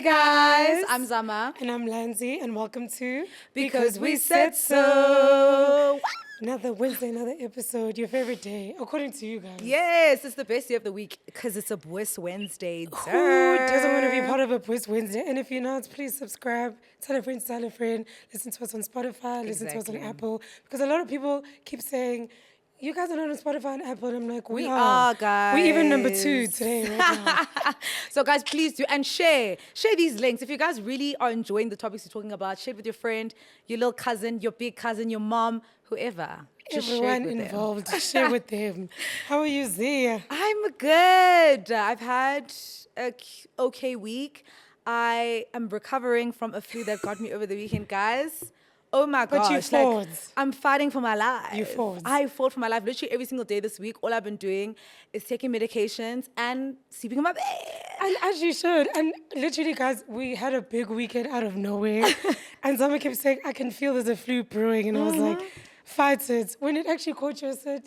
guys, I'm Zama. And I'm Lanzi, and welcome to Because We Said So. Another Wednesday, another episode, your favorite day, according to you guys. Yes, it's the best day of the week because it's a Bliss Wednesday. Who doesn't want to be part of a Bliss Wednesday? And if you're not, please subscribe, tell a friend, listen to us on Spotify, listen to us on Apple. Because a lot of people keep saying, you guys are not on Spotify and Apple. And I'm like, we are, guys. We're even number 2 today, right now. So, guys, please do. And share these links. If you guys really are enjoying the topics we're talking about, share it with your friend, your little cousin, your big cousin, your mom, whoever. Just everyone involved. Share with them. How are you, Zia? I'm good. I've had a okay week. I am recovering from a flu that got me over the weekend, guys. Oh my gosh. But you fought. I'm fighting for my life. You fought. I fought for my life. Literally every single day this week, all I've been doing is taking medications and sleeping in my bed. And as you should. And literally, guys, we had a big weekend out of nowhere. And someone kept saying, I can feel there's a flu brewing. And I was like, fight it. When it actually caught you, I said,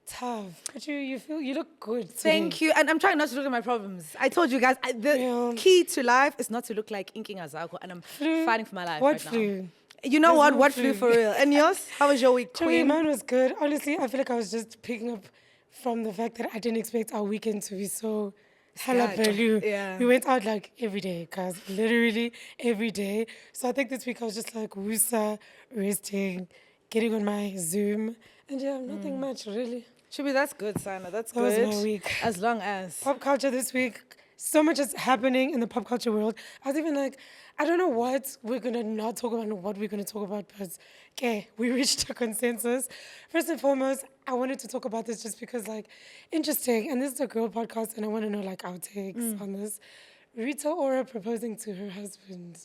tough. But you look good today. Thank you. And I'm trying not to look at my problems. I told you guys, the key to life is not to look like Inking Azako. And I'm fighting for my life what right flu? now. You know There's what no flu for real? And yours? How was your week, Queen? Mine was good. Honestly, I feel like I was just picking up from the fact that I didn't expect our weekend to be so hella value. Yeah. We went out like every day, guys. Literally every day. So I think this week I was just like woosa, resting, getting on my Zoom. And yeah, nothing much really. Shubi, that's good, Sana. That's That good. was my week. As long as. Pop culture this week. So much is happening in the pop culture world. I was even like, I don't know what we're going to not talk about and what we're going to talk about, but okay, we reached a consensus. First and foremost, I wanted to talk about this just because, like, interesting, and this is a girl podcast, and I want to know, like, our takes on this. Rita Ora proposing to her husband.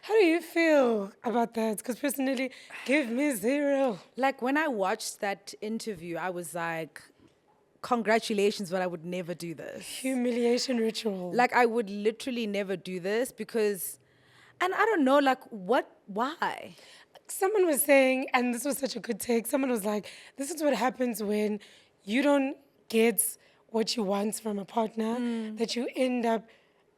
How do you feel about that? Because personally, give me 0. Like, when I watched that interview, I was like, congratulations, but I would never do this. Humiliation ritual. Like, I would literally never do this because, and I don't know, like, why? Someone was saying, and this was such a good take, someone was like, this is what happens when you don't get what you want from a partner, that you end up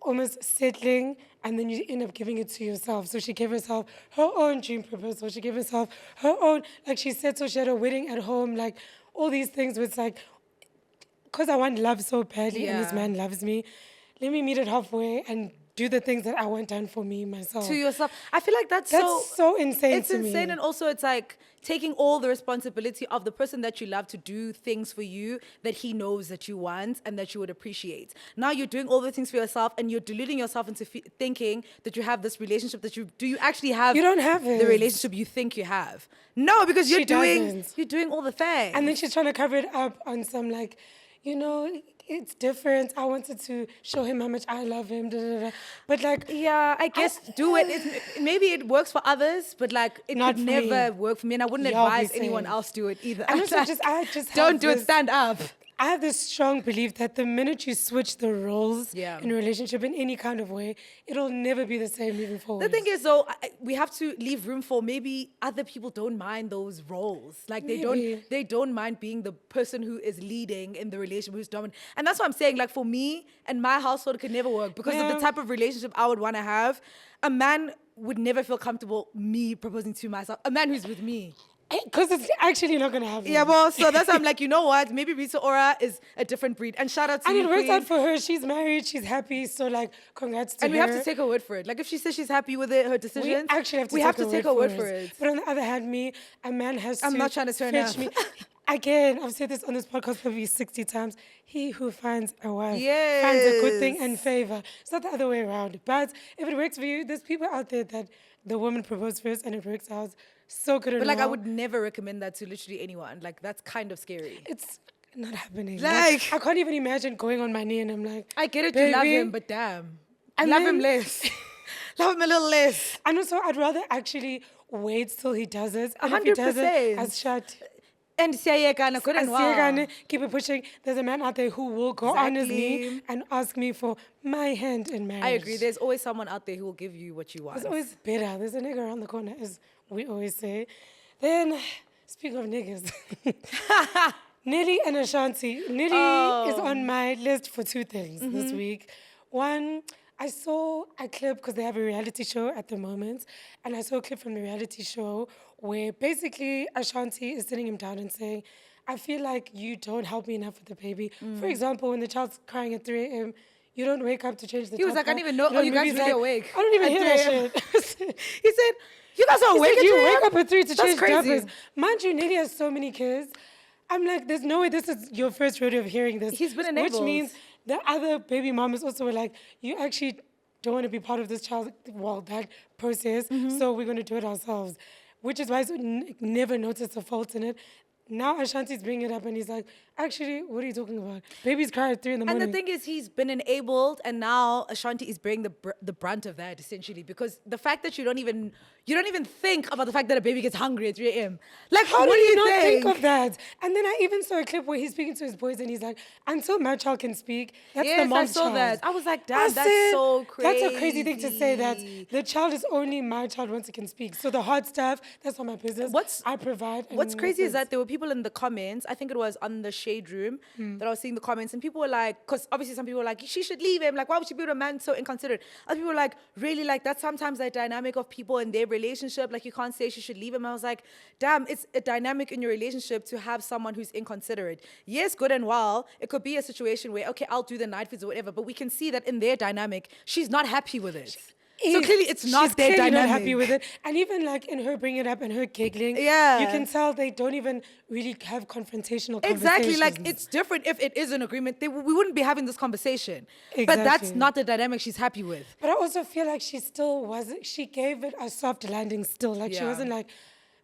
almost settling, and then you end up giving it to yourself. So she gave herself her own dream proposal. She gave herself her own, like she said, so she had a wedding at home, like all these things where it's like, because I want love so badly and this man loves me, let me meet it halfway and do the things that I want done for me myself. To yourself. I feel like that's so insane to me. It's insane, and also it's like taking all the responsibility of the person that you love to do things for you that he knows that you want and that you would appreciate. Now you're doing all the things for yourself and you're deluding yourself into thinking that you have this relationship that you actually have. You don't have it. The relationship you think you have. No, because you're doing all the things. And then she's trying to cover it up on some like, you know, it's different. I wanted to show him how much I love him. But like, yeah, I guess do it. Maybe it works for others, but like it Not could for never me. work for me. And I wouldn't advise anyone else do it either. And also I just don't do it. Stand up. I have this strong belief that the minute you switch the roles in a relationship in any kind of way, it'll never be the same moving forward. The thing is, though, we have to leave room for maybe other people don't mind those roles. Like they don't mind being the person who is leading in the relationship, who's dominant. And that's what I'm saying. Like for me and my household, it could never work because of the type of relationship I would want to have. A man would never feel comfortable me proposing to myself. A man who's with me. Because it's actually not going to happen. Yeah, well, so that's why I'm like, you know what? Maybe Rita Ora is a different breed. And shout out to you, And it works Queen. out for her. She's married. She's happy. So, like, congrats to her. And we have to take her word for it. Like, if she says she's happy with it, her decisions, we actually have to take her word for it. But on the other hand, a man has to I'm not trying to turn fetch up. me. Again, I've said this on this podcast probably 60 times. He who finds a wife Yes. finds a good thing and favor. It's not the other way around. But if it works for you, there's people out there that the woman proposed first and it works out so good. But like, I would never recommend that to literally anyone. Like, that's kind of scary. It's not happening. Like, I can't even imagine going on my knee and I'm like, I get it, baby, you love him, but damn. And love then- him less. Love him a little less. And also, I'd rather actually wait till he does it. And if he does 100%. it, as shut. And siyayekana, good and well. Keep it pushing. There's a man out there who will go on his knee and ask me for my hand in marriage. I agree. There's always someone out there who will give you what you want. There's always better. There's a nigga around the corner, as we always say. Then, speaking of niggas, Nelly and Ashanti. Nelly is on my list for 2 things this week. One, I saw a clip because they have a reality show at the moment, and I saw a clip from the reality show where basically Ashanti is sitting him down and saying, I feel like you don't help me enough with the baby. For example, when the child's crying at 3 a.m., you don't wake up to change the He was like, I diaper. didn't even know. Oh, you guys really awake? I don't even at hear 3 that a.m. shit. He said, you guys are He awake said, at you 3 wake a.m.? up at 3 to That's change crazy. diapers. Mind you, Nelly has so many kids. I'm like, there's no way this is your first rodeo of hearing this. He's been enabled. Which means the other baby mamas also were like, you actually don't want to be part of this child, well, that process, so we're going to do it ourselves. Which is why I never noticed a fault in it. Now Ashanti's bringing it up and he's like, actually, what are you talking about? Babies cry at 3 in the morning. And the thing is, he's been enabled, and now Ashanti is bearing the brunt of that, essentially, because the fact that you don't even think about the fact that a baby gets hungry at 3 a.m. Like, How what do you not think? think of that? And then I even saw a clip where he's speaking to his boys and he's like, until my child can speak, that's Yes, the mom's I saw child. that. I was like, damn, I that's said, so crazy. That's a crazy thing to say, that the child is only my child once it can speak. So the hard stuff, that's not my business. I provide. What's crazy is that there were people in the comments, I think it was on the Shade Room, that I was seeing the comments, and people were like, because obviously some people were like, she should leave him. Like, why would she be with a man so inconsiderate? Other people were like, really, like, that's sometimes the dynamic of people in their relationship. Like, you can't say she should leave him. I was like, damn, it's a dynamic in your relationship to have someone who's inconsiderate. Yes, good and well. It could be a situation where, okay, I'll do the night feeds or whatever, but we can see that in their dynamic, she's not happy with it. So clearly it's not their dynamic. Not happy with it. And even like in her bringing it up and her giggling, you can tell they don't even really have confrontational conversations. Exactly, like it's different if it is an agreement. We wouldn't be having this conversation. Exactly. But that's not the dynamic she's happy with. But I also feel like she gave it a soft landing still. Like she wasn't like,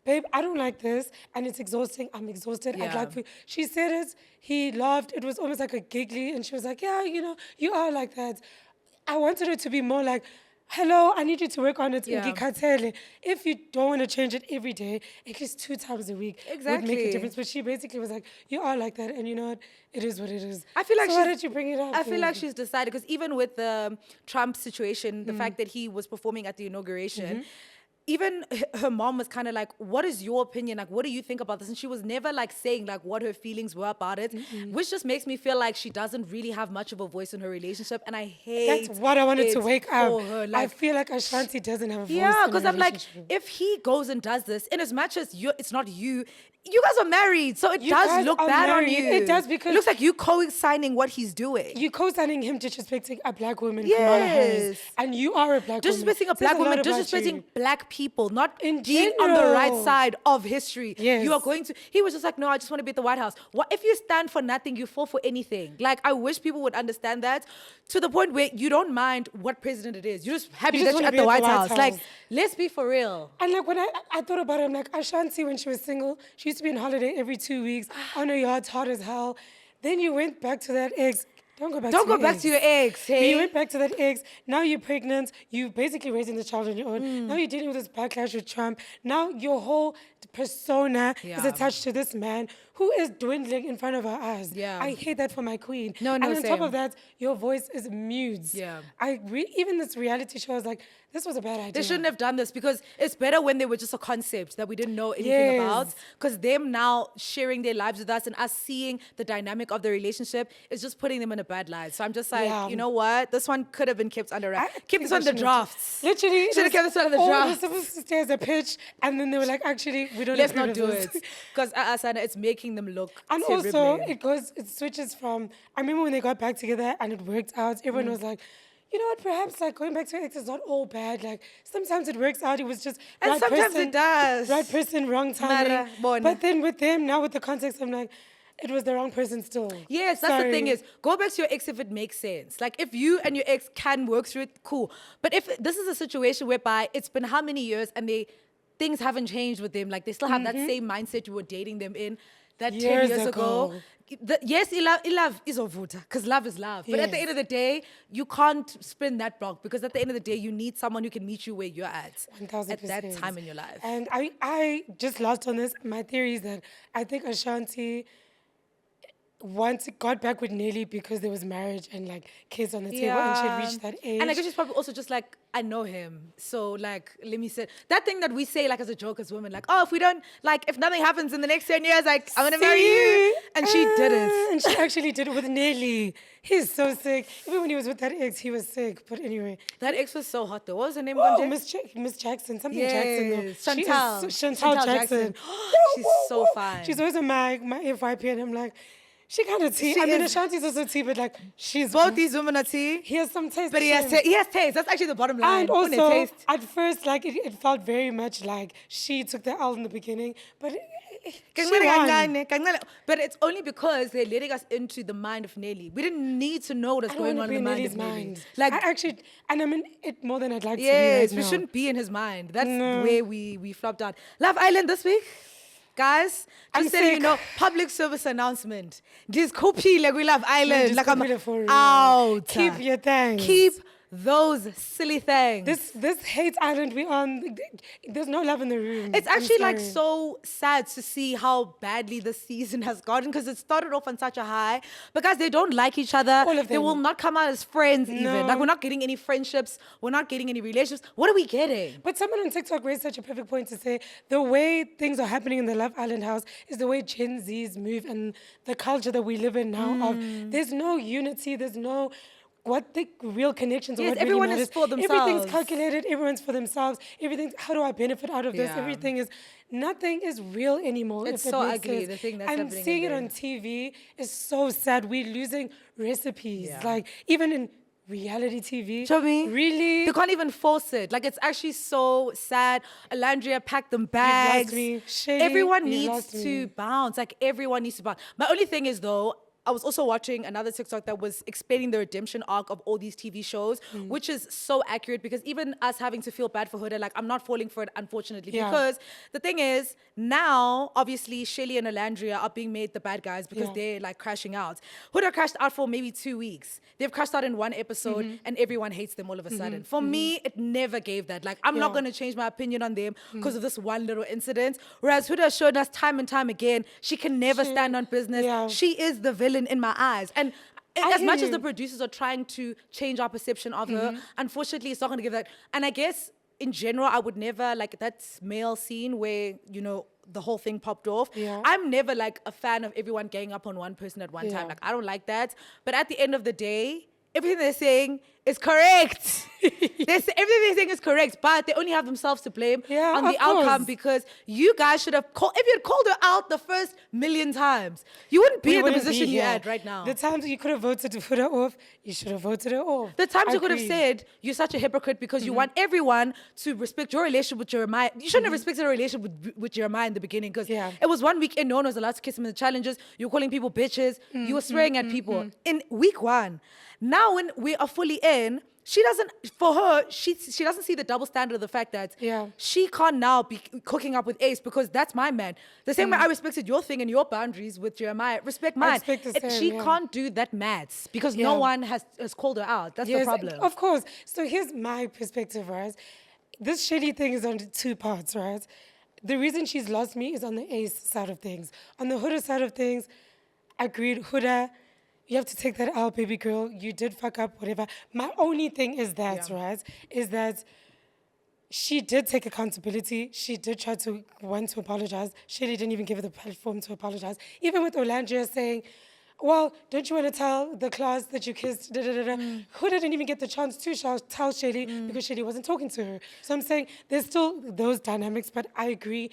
babe, I don't like this and it's exhausting. I'm exhausted. I'd like for you. She said it, he laughed. It was almost like a giggly and she was like, yeah, you are like that. I wanted it to be more like, hello, I need you to work on it. If you don't want to change it every day, at least 2 times a week would make a difference. But she basically was like, you are like that, and you know what? It is what it is. I feel like why did you bring it up? I feel like she's decided, because even with the Trump situation, the fact that he was performing at the inauguration, even her mom was kind of like, what is your opinion? Like, what do you think about this? And she was never like saying like what her feelings were about it, which just makes me feel like she doesn't really have much of a voice in her relationship. And I hate That's what I wanted to wake up. Her. Like, I feel like Ashanti doesn't have a voice. Yeah, because I'm like, if he goes and does this, in as much as it's not you, you guys are married, so it does look bad on you. It does, because it looks like you co-signing what he's doing. You co-signing him disrespecting a black woman, Kamala Harris, and you are a black woman. Disrespecting a black woman, disrespecting black people, not in being general on the right side of history. Yes. You are going to. He was just like, no, I just want to be at the White House. What if you stand for nothing? You fall for anything. Like, I wish people would understand that, to the point where you don't mind what president it is. You're just happy that you're at the White House. Like, let's be for real. And like when I thought about it, I'm like, Ashanti, when she was single, she used to be on holiday every 2 weeks on her yacht, hot as hell. Then you went back to that ex. Don't go back to your ex. Hey? You went back to that ex. Now you're pregnant. You basically raising the child on your own. Now you're dealing with this backlash with Trump. Now your whole persona is attached to this man who is dwindling in front of our eyes. Yeah. I hate that for my queen. No, and on same. top of that, your voice is mute. Yeah. Even this reality show, I was like, this was a bad idea. They shouldn't have done this, because it's better when they were just a concept that we didn't know anything about. Because them now sharing their lives with us and us seeing the dynamic of the relationship is just putting them in a bad light. So I'm just like, you know what? This one could have been kept under wraps. Keep this on the drafts. Literally. Should have kept this on the drafts. It was supposed to stay as a pitch, and then they were like, actually, we don't. Let's not do it. Because it's making them look And terribly. also, it switches from, I remember when they got back together and it worked out, everyone was like, you know what, perhaps like going back to your ex is not all bad. Like sometimes it works out. It was just and sometimes it does. Right person, wrong timing. But then with them, now with the context, I'm like, it was the wrong person still. Yes, that's the thing is, go back to your ex if it makes sense. Like, if you and your ex can work through it, cool. But if this is a situation whereby it's been how many years and things haven't changed with them, like they still have that same mindset you were dating them in that 10 years ago. Yes, love is ovuta, because love is love. But at the end of the day, you can't spin that block, because at the end of the day, you need someone who can meet you where you're at 1000%. at that time in your life. And I just lost on this. My theory is that I think Ashanti once it got back with Nelly because there was marriage and like kids on the table and she had reached that age. And I guess she's probably also just like, I know him. So like, let me say, that thing that we say like as a joke as women, like, oh, if we don't, like, if nothing happens in the next 10 years, like, I'm going to marry you. And she did it. And she actually did it with Nelly. He's so sick. Even when he was with that ex, he was sick. But anyway. That ex was so hot though. What was her name? Oh, Miss Jackson. Something Jackson though. Chantal. Chantal Jackson. She's so fine. She's always on my FYP and I'm like, she kind of tea. I mean, Ashanti's also tea, but like, she's... Both these women are tea. He has some taste. But he has taste. That's actually the bottom line. And also, at first, like, it felt very much like she took the L in the beginning, but she won. But it's only because they're letting us into the mind of Nelly. We didn't need to know what's going on in the mind of Nelly. Like, I actually, and I mean it more than I'd like to be right now. We shouldn't be in his mind. That's where we flopped out. Love Island this week. Guys, just saying, you know, public service announcement. This copy like we love Island. Like I'm out. Keep your things. Keep those silly things. This hate island we on. There's no love in the room. It's actually like so sad to see how badly the season has gotten because it started off on such a high. But guys, they don't like each other. All of them. They will not come out as friends even. Like we're not getting any friendships. We're not getting any relationships. What are we getting? But someone on TikTok raised such a perfect point to say the way things are happening in the Love Island house is the way Gen Zs move and the culture that we live in now. There's no unity. There's no what the real connections are. Yes, what everyone really is for themselves. Everything's calculated. Everyone's for themselves. Everything's how do I benefit out of this? Nothing is real anymore. It's so ugly. The thing that's happening. And seeing it on TV is so sad. We're losing recipes. Like even in reality TV. Show me. Really? They can't even force it. Like, it's actually so sad. Alandria packed them bags. You've lost me. Everyone needs to bounce. Like, everyone needs to bounce. My only thing is, though, I was also watching another TikTok that was explaining the redemption arc of all these TV shows, which is so accurate because even us having to feel bad for Huda, like I'm not falling for it, unfortunately, because the thing is now, obviously, Shelly and Alandria are being made the bad guys because they're like crashing out. Huda crashed out for maybe 2 weeks. They've crashed out in one episode and everyone hates them all of a sudden. For me, it never gave that. Like, I'm not going to change my opinion on them because of this one little incident. Whereas Huda showed us time and time again, she can never stand on business. She is the villain in my eyes. And as much as the producers are trying to change our perception of her, unfortunately, it's not going to give that. And I guess in general, I would never like that male scene where, you know, the whole thing popped off. I'm never like a fan of everyone gang up on one person at one time. Like, I don't like that. But at the end of the day, everything they're saying is correct. Everything they're saying is correct, but they only have themselves to blame on the outcome because you guys should have called, if you had called her out the first million times, you wouldn't be in the position you're at right now. The times you could have voted to put her off, you should have voted her off. The times you could have said, you're such a hypocrite because you want everyone to respect your relationship with Jeremiah. You shouldn't have respected a relationship with Jeremiah in the beginning because it was 1 week and no one was allowed to kiss him in the challenges. You were calling people bitches. You were swearing at people in week 1. Now when we are fully in, she doesn't see the double standard of the fact that she can't now be cooking up with Ace because that's my man. The same way I respected your thing and your boundaries with Jeremiah, respect mine. She can't do that maths because no one has called her out. That's the problem. Of course. So here's my perspective, right? This Shelly thing is on 2 parts, right? The reason she's lost me is on the Ace side of things. On the Huda side of things, agreed, Huda, you have to take that out, baby girl. You did fuck up, whatever. My only thing is that, right, is that she did take accountability. She did try to want to apologize. Shelly didn't even give her the platform to apologize. Even with Olandria saying, well, don't you want to tell the class that you kissed, Who didn't even get the chance to tell Shelly because Shelly wasn't talking to her. So I'm saying there's still those dynamics, but I agree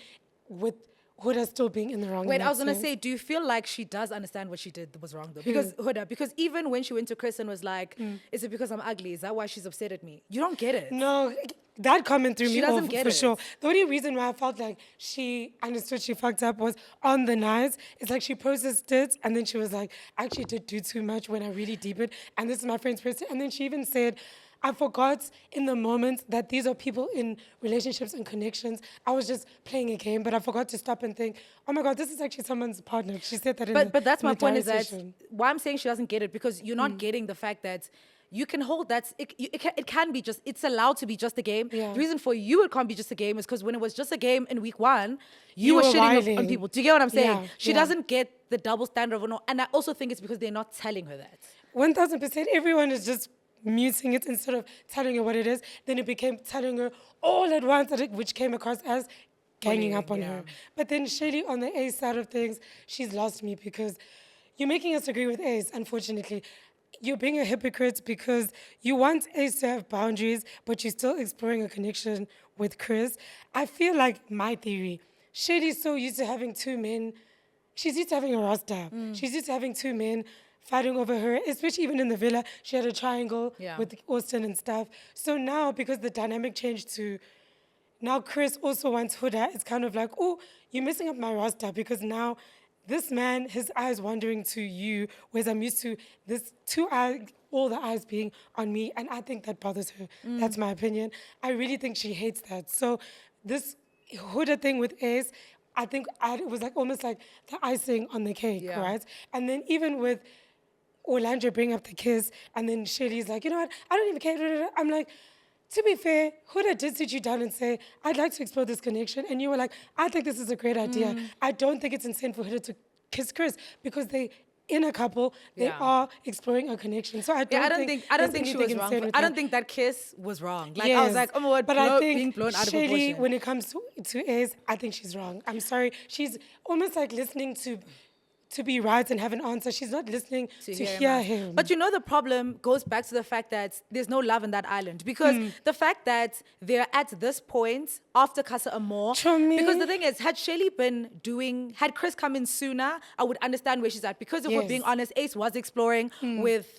with Huda still being in the wrong. Wait, I was gonna say, do you feel like she does understand what she did was wrong though? Because Huda, because even when she went to Chris and was like, "Is it because I'm ugly? Is that why she's upset at me?" You don't get it. No, that comment threw me off for sure. It. The only reason why I felt like she understood she fucked up was on the night. It's like she processed it and then she was like, "I actually did do too much when I really deepened." And this is my friend's person. And then she even said, I forgot in the moment that these are people in relationships and connections. I was just playing a game, but I forgot to stop and think, oh my God, this is actually someone's partner. She said that But that's my point is that why I'm saying she doesn't get it because you're not getting the fact that you can hold that, it can be just, it's allowed to be just a game. The reason for you it can't be just a game is because when it was just a game in week 1, you were shitting on people. Do you get what I'm saying? She doesn't get the double standard of no. And I also think it's because they're not telling her that. 1000%. Everyone is just muting it instead of telling her what it is. Then it became telling her all at once, which came across as ganging up on her. But then Shady, on the Ace side of things, she's lost me because you're making us agree with Ace, unfortunately. You're being a hypocrite because you want Ace to have boundaries, but you're still exploring a connection with Chris. I feel like my theory, Shady's so used to having two men. She's used to having a roster. She's used to having two men fighting over her, especially even in the villa. She had a triangle with Austin and stuff. So now, because the dynamic changed to now Chris also wants Huda, it's kind of like, oh, you're messing up my roster because now this man, his eyes wandering to you, whereas I'm used to this all the eyes being on me, and I think that bothers her. That's my opinion. I really think she hates that. So this Huda thing with Ace, I think it was like almost like the icing on the cake, right? And then even with Orlando bring up the kiss, and then Shirley's like, you know what, I don't even care. I'm like, to be fair, Huda did sit you down and say, I'd like to explore this connection. And you were like, I think this is a great idea. I don't think it's insane for Huda to kiss Chris because they, in a couple, they are exploring a connection. So I don't think she was wrong. I don't think that kiss was wrong. Like, yes, I was like, oh my word, but I think being blown out of Shirley, proportion. when it comes to Ace, I think she's wrong. I'm sorry. She's almost like listening to be right and have an answer. She's not listening to hear him. But you know, the problem goes back to the fact that there's no love in that island. Because the fact that they're at this point after Casa Amor, because the thing is, had Chris come in sooner, I would understand where she's at. Because if we're being honest, Ace was exploring with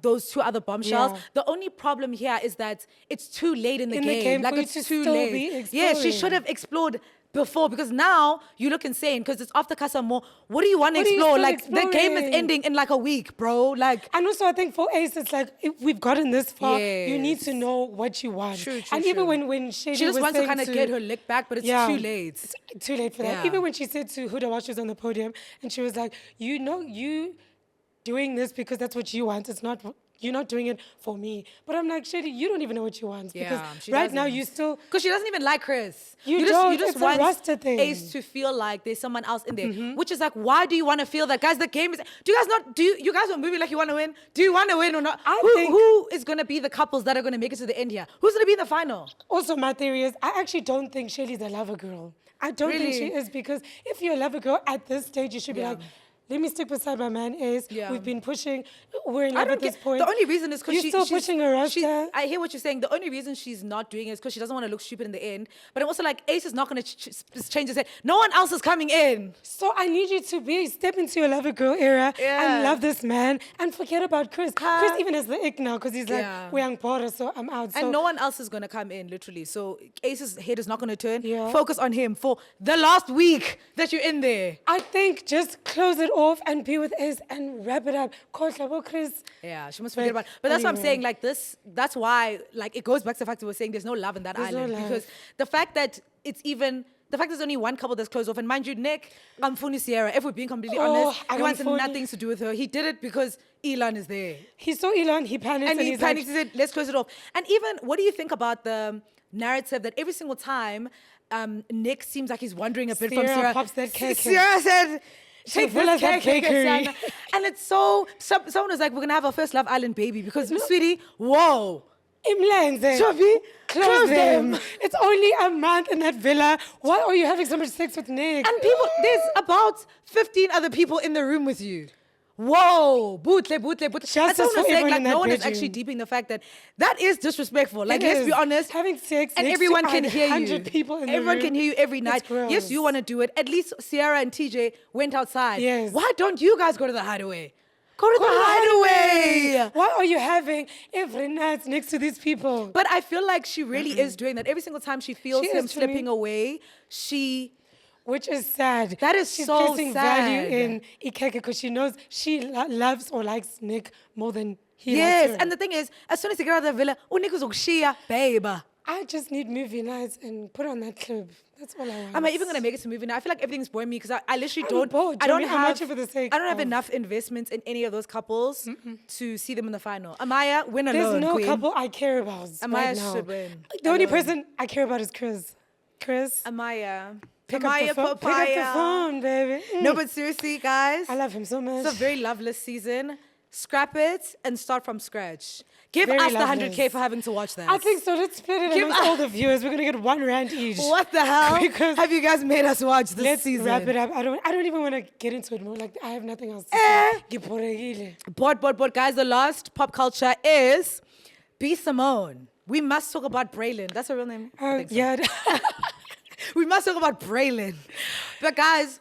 those two other bombshells. Yeah. The only problem here is that it's too late in the game. Like, it's too late. Yeah, she should have explored before, because now you look insane because it's after Casa Amor. What do you want to explore? Like, the game is ending in like a week, bro. Like, and also I think for Ace, it's like, if we've gotten this far, you need to know what you want. True, and even when Shady she just was wants to kind of get her lick back, but it's too late. It's too late for that. Even when she said to Huda while she was on the podium, and she was like, you know, you doing this because that's what you want. It's not. You're not doing it for me. But I'm like, Shady, you don't even know what you want. Because right now you still... Because she doesn't even like Chris. You just want Ace to feel like there's someone else in there. Which is like, why do you want to feel that? Guys, the game is... You guys are moving like you want to win? Do you want to win or not? Who is going to be the couples that are going to make it to the end here? Who's going to be in the final? Also, my theory is, I actually don't think Shady's a lover girl. I don't think she is, because if you're a lover girl at this stage, you should be like... Let me stick beside my man Ace. We've been pushing. We're in love at this point. The only reason is because she's still pushing her roster. I hear what you're saying. The only reason she's not doing it is because she doesn't want to look stupid in the end. But I'm also like, Ace is not going to change his head. No one else is coming in. So I need you to step into your lover girl era and love this man and forget about Chris. Chris even has the ick now because he's like, we're young Porter, so I'm out. And no one else is going to come in, literally. So Ace's head is not going to turn. Focus on him for the last week that you're in there. I think just close it off and be with Ace and wrap it up. Chris. Yeah, she must forget about it. But that's what I'm saying. Like, that's why, like, it goes back to the fact that we're saying there's no love in that island. Because the fact that there's only one couple that's closed off, and mind you, Nick, Amfuni Sierra, if we're being completely honest, he wants nothing to do with her. He did it because Elon is there. He saw Elon, he panicked, and he panicked and said, let's close it off. And even, what do you think about the narrative that every single time Nick seems like he's wandering a bit from Sierra? Pops that cake. Sierra said... Take this cake, and it's so... Someone was like, we're going to have our first Love Island baby because, sweetie, whoa. Chobi, close them. It's only a month in that villa. Why are you having so much sex with Nick? And there's about 15 other people in the room with you. Whoa, bootle. That's what I'm saying. Like, no one is actually deeping the fact that is disrespectful. Like, let's be honest. Having sex and everyone can hear you. People in everyone can hear you every night. Yes, you want to do it. At least Sierra and TJ went outside. Yes. Why don't you guys go to the hideaway? Go to the hideaway. Why are you having every night next to these people? But I feel like she really is doing that. Every single time she feels him slipping away, which is sad. That is She's so placing value in Ikeke because she knows she loves or likes Nick more than he likes her. And the thing is, as soon as they get out of the villa, Nick is like, babe. I just need movie nights and put on that clip. That's all I want. Am I even gonna make it to movie night? I feel like everything's boring me because I literally don't. Bored. I don't have enough investments in any of those couples to see them in the final. Amaya, win alone. There's no queen. couple I care about. Amaya should win. The only person I care about is Chris. Amaya. Pick up the Papaya. phone, baby. No, but seriously, guys. I love him so much. It's a very loveless season. Scrap it and start from scratch. Give Very us the loveless. 100K for having to watch that. I think so. Let's split it amongst all the viewers. We're gonna get R1 each. What the hell Because have you guys made us watch this let's season? wrap it up. I don't even want to get into it more. Like I have nothing else to Eh. say. But guys, the last pop culture is Be Simone. We must talk about Braylon. That's her real name? I think so. Yeah. We must talk about Braylon. But guys,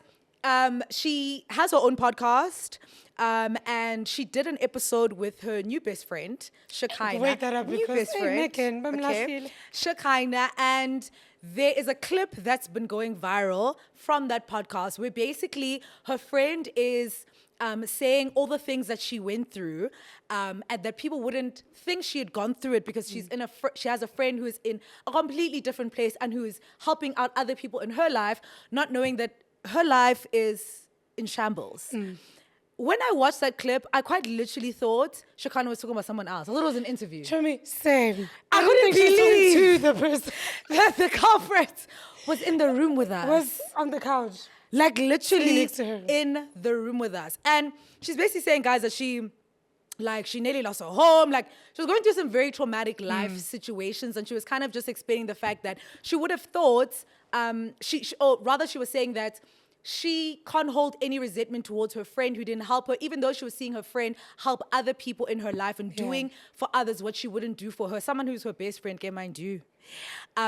she has her own podcast. And she did an episode with her new best friend, Shekinah. Wake that up new because, best hey, friend. Megan, Okay. Shekinah. And there is a clip that's been going viral from that podcast where basically her friend is saying all the things that she went through and that people wouldn't think she had gone through it because she's she has a friend who is in a completely different place and who is helping out other people in her life, not knowing that her life is in shambles. When I watched that clip, I quite literally thought Shekinah was talking about someone else. I thought it was an interview. Show me, same. I don't couldn't think she's talking believe to the person that the culprit was in the room with us. was on the couch. Like Sitting literally next to her. in the room with us. And she's basically saying, guys, that she nearly lost her home. Like she was going through some very traumatic life situations. And she was kind of just explaining the fact that she would have thought, she was saying that she can't hold any resentment towards her friend who didn't help her, even though she was seeing her friend help other people in her life and doing for others what she wouldn't do for her. Someone who's her best friend, get mind you.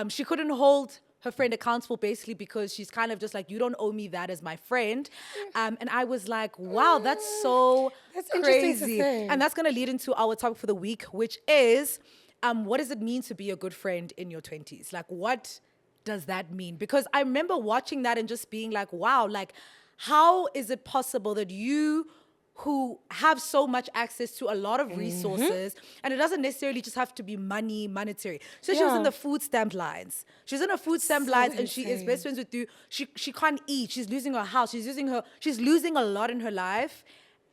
She couldn't hold her friend accountable basically because she's kind of just like, you don't owe me that as my friend. And I was like, wow, that's so That's interesting to crazy. say. And that's going to lead into our topic for the week, which is, what does it mean to be a good friend in your 20s? Like, what does that mean? Because I remember watching that and just being like, wow, like, how is it possible that you who have so much access to a lot of resources, and it doesn't necessarily just have to be monetary. So she was in the food stamp lines. She's in her food stamp lines and she is best friends with you. She can't eat. She's losing her house. She's losing a lot in her life.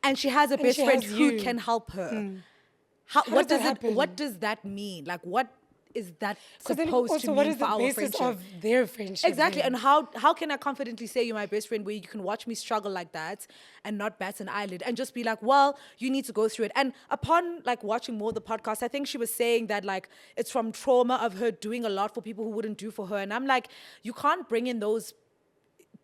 And she has a best friend who can help her. What does that mean? Like, what is that supposed to mean for our friendship? Of their friendship? Exactly. And how can I confidently say you're my best friend where you can watch me struggle like that and not bat an eyelid and just be like, well, you need to go through it. And upon like watching more of the podcast, I think she was saying that like it's from trauma of her doing a lot for people who wouldn't do for her. And I'm like, you can't bring in those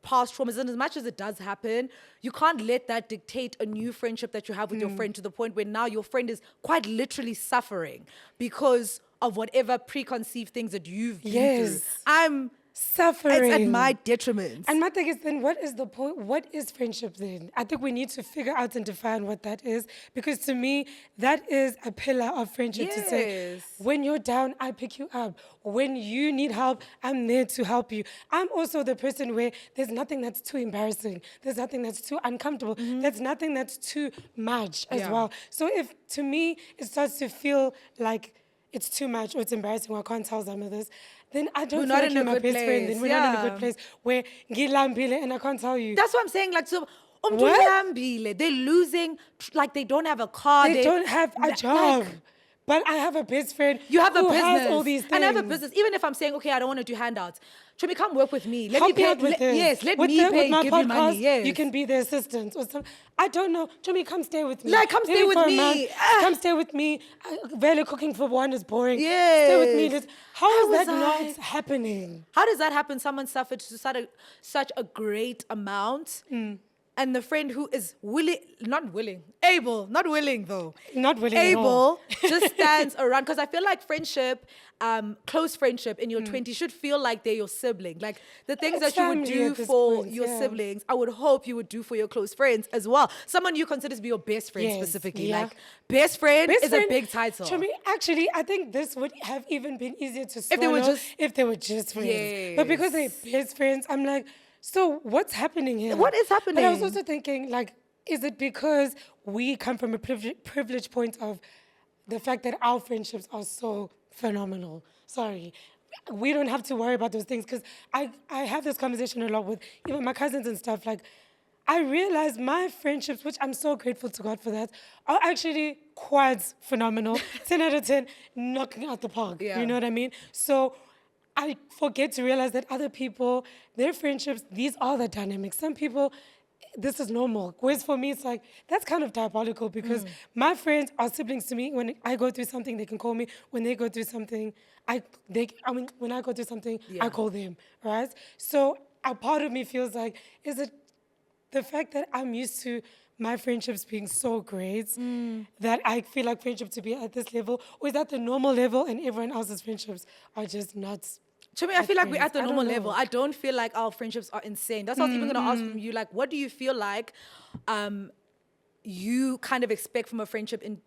past traumas, and as much as it does happen, you can't let that dictate a new friendship that you have with your friend to the point where now your friend is quite literally suffering because of whatever preconceived things that you've been through. I'm suffering. It's at my detriment. And my thing is then, what is the point? What is friendship then? I think we need to figure out and define what that is, because to me, that is a pillar of friendship to say, when you're down, I pick you up. When you need help, I'm there to help you. I'm also the person where there's nothing that's too embarrassing. There's nothing that's too uncomfortable. There's nothing that's too much as well. So if, to me, it starts to feel like it's too much or it's embarrassing or I can't tell some of this, then I don't feel like you're my best friend. Then we're not in a good place where ngilambile and I can't tell you. That's what I'm saying. Like, so they're losing, like they don't have a car. They don't have a job. But I have a best friend. You have a business. Has all these things. And I have a business. Even if I'm saying, okay, I don't want to do handouts. Chomi, come work with me. Let Help me pay. out with this. Yes, let with me pay, with my give podcast, you money. Yes. You can be the assistant or something. I don't know. Chomi, come stay with me. Like, come stay with me. Come stay with me. Barely cooking for one is boring. Yes. Stay with me. How is that not happening? How does that happen? Someone suffered to such a great amount. And the friend who is able just stands around. Because I feel like friendship, close friendship in your 20s should feel like they're your sibling. Like the things that you would do for your siblings, I would hope you would do for your close friends as well. Someone you consider to be your best friend specifically. Yeah. Like best friend is a big title. To me, actually, I think this would have even been easier to swallow if they were just friends. Yes. But because they're best friends, I'm like, so what's happening here? What is happening? But I was also thinking, like, is it because we come from a privileged point of the fact that our friendships are so phenomenal? Sorry. We don't have to worry about those things, because I have this conversation a lot with even my cousins and stuff. Like, I realize my friendships, which I'm so grateful to God for that, are actually quite phenomenal. 10 out of 10, knocking out the park. Yeah. You know what I mean? So I forget to realize that other people, their friendships, these are the dynamics. Some people, this is normal. Whereas for me, it's like, that's kind of diabolical because my friends are siblings to me. When I go through something, they can call me. When they go through something, when I go through something, I Yeah. call them, right? So a part of me feels like, is it the fact that I'm used to my friendships being so great that I feel like friendship to be at this level, or is that the normal level and everyone else's friendships are just not To me, I feel like we're at the I don't normal know. level. I don't feel like our friendships are insane. That's what I was even going to ask from you. Like, what do you feel like you kind of expect from a friendship in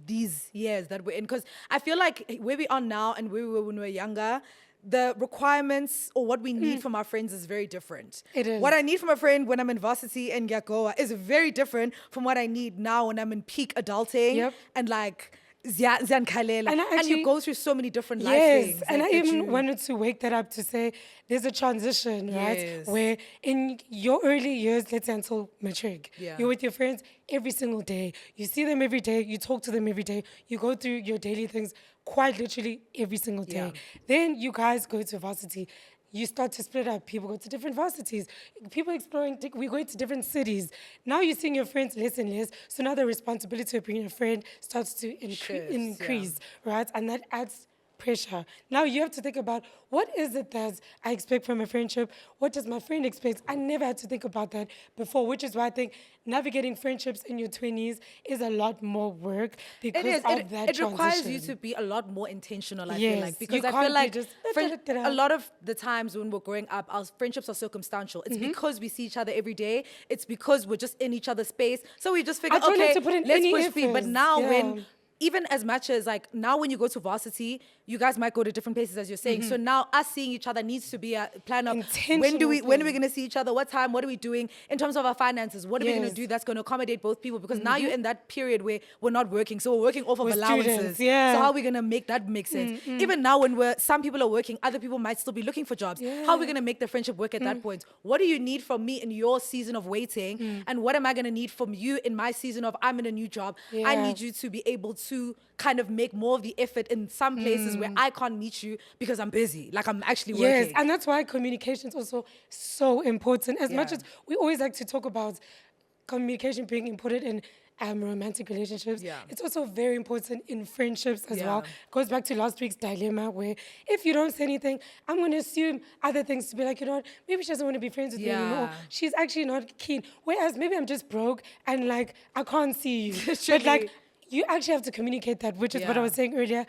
these years that we're in? Because I feel like where we are now and where we were when we were younger, the requirements or what we need from our friends is very different. It is. What I need from a friend when I'm in varsity and Yagoa is very different from what I need now when I'm in peak adulting Yep. and like Zian And I and you actually- go through so many different life Yes, things. and like, I that even you- wanted to wake that up to say there's a transition, right? Yes. Where in your early years, let's say until matric, Yeah. you're with your friends every single day. You see them every day. You talk to them every day. You go through your daily things quite literally every single day. Yeah. Then you guys go to varsity. You start to split up. People go to different varsities. People exploring, we're going to different cities. Now you're seeing your friends less and less. So now the responsibility of being a friend starts to Shifts, yeah. increase, right? And that adds pressure. Now you have to think about, what is it that I expect from a friendship? What does my friend expect? I never had to think about that before, which is why I think navigating friendships in your 20s is a lot more work because It is. of that It requires you transition. to be a lot more intentional, I feel Yes, like. Because you I can't feel be like just a lot of the times when we're growing up, our friendships are circumstantial. It's because we see each other every day. It's because we're just in each other's space. So we just figure, I don't have okay, to put in let's any push speed. But efforts. now Yeah. when even as much as like now when you go to varsity, you guys might go to different places as you're saying. So now us seeing each other needs to be a plan of when Intentional are we thing. gonna see each other? What time? What are we doing in terms of our finances? What are we gonna Yes. do that's gonna accommodate both people? Because now you're in that period where we're not working. So we're working off of We're allowances. students, yeah. So how are we gonna make that make sense? Even now when some people are working, other people might still be looking for jobs. How are we gonna make the friendship work at that point? What do you need from me in your season of waiting? And what am I gonna need from you in my season of I'm in a new job? I Yeah. need you to be able to kind of make more of the effort in some places where I can't meet you because I'm busy. Like I'm actually working. Yes, and that's why communication is also so important. As much Yeah. as we always like to talk about communication being important in romantic relationships, Yeah. it's also very important in friendships as well. Yeah. Goes back to last week's dilemma where if you don't say anything, I'm going to assume other things to be like, you know what, maybe she doesn't want to be friends with me anymore. Yeah. She's actually not keen. Whereas maybe I'm just broke and like I can't see you. But Truly. like you actually have to communicate that, which is what I Yeah. was saying earlier.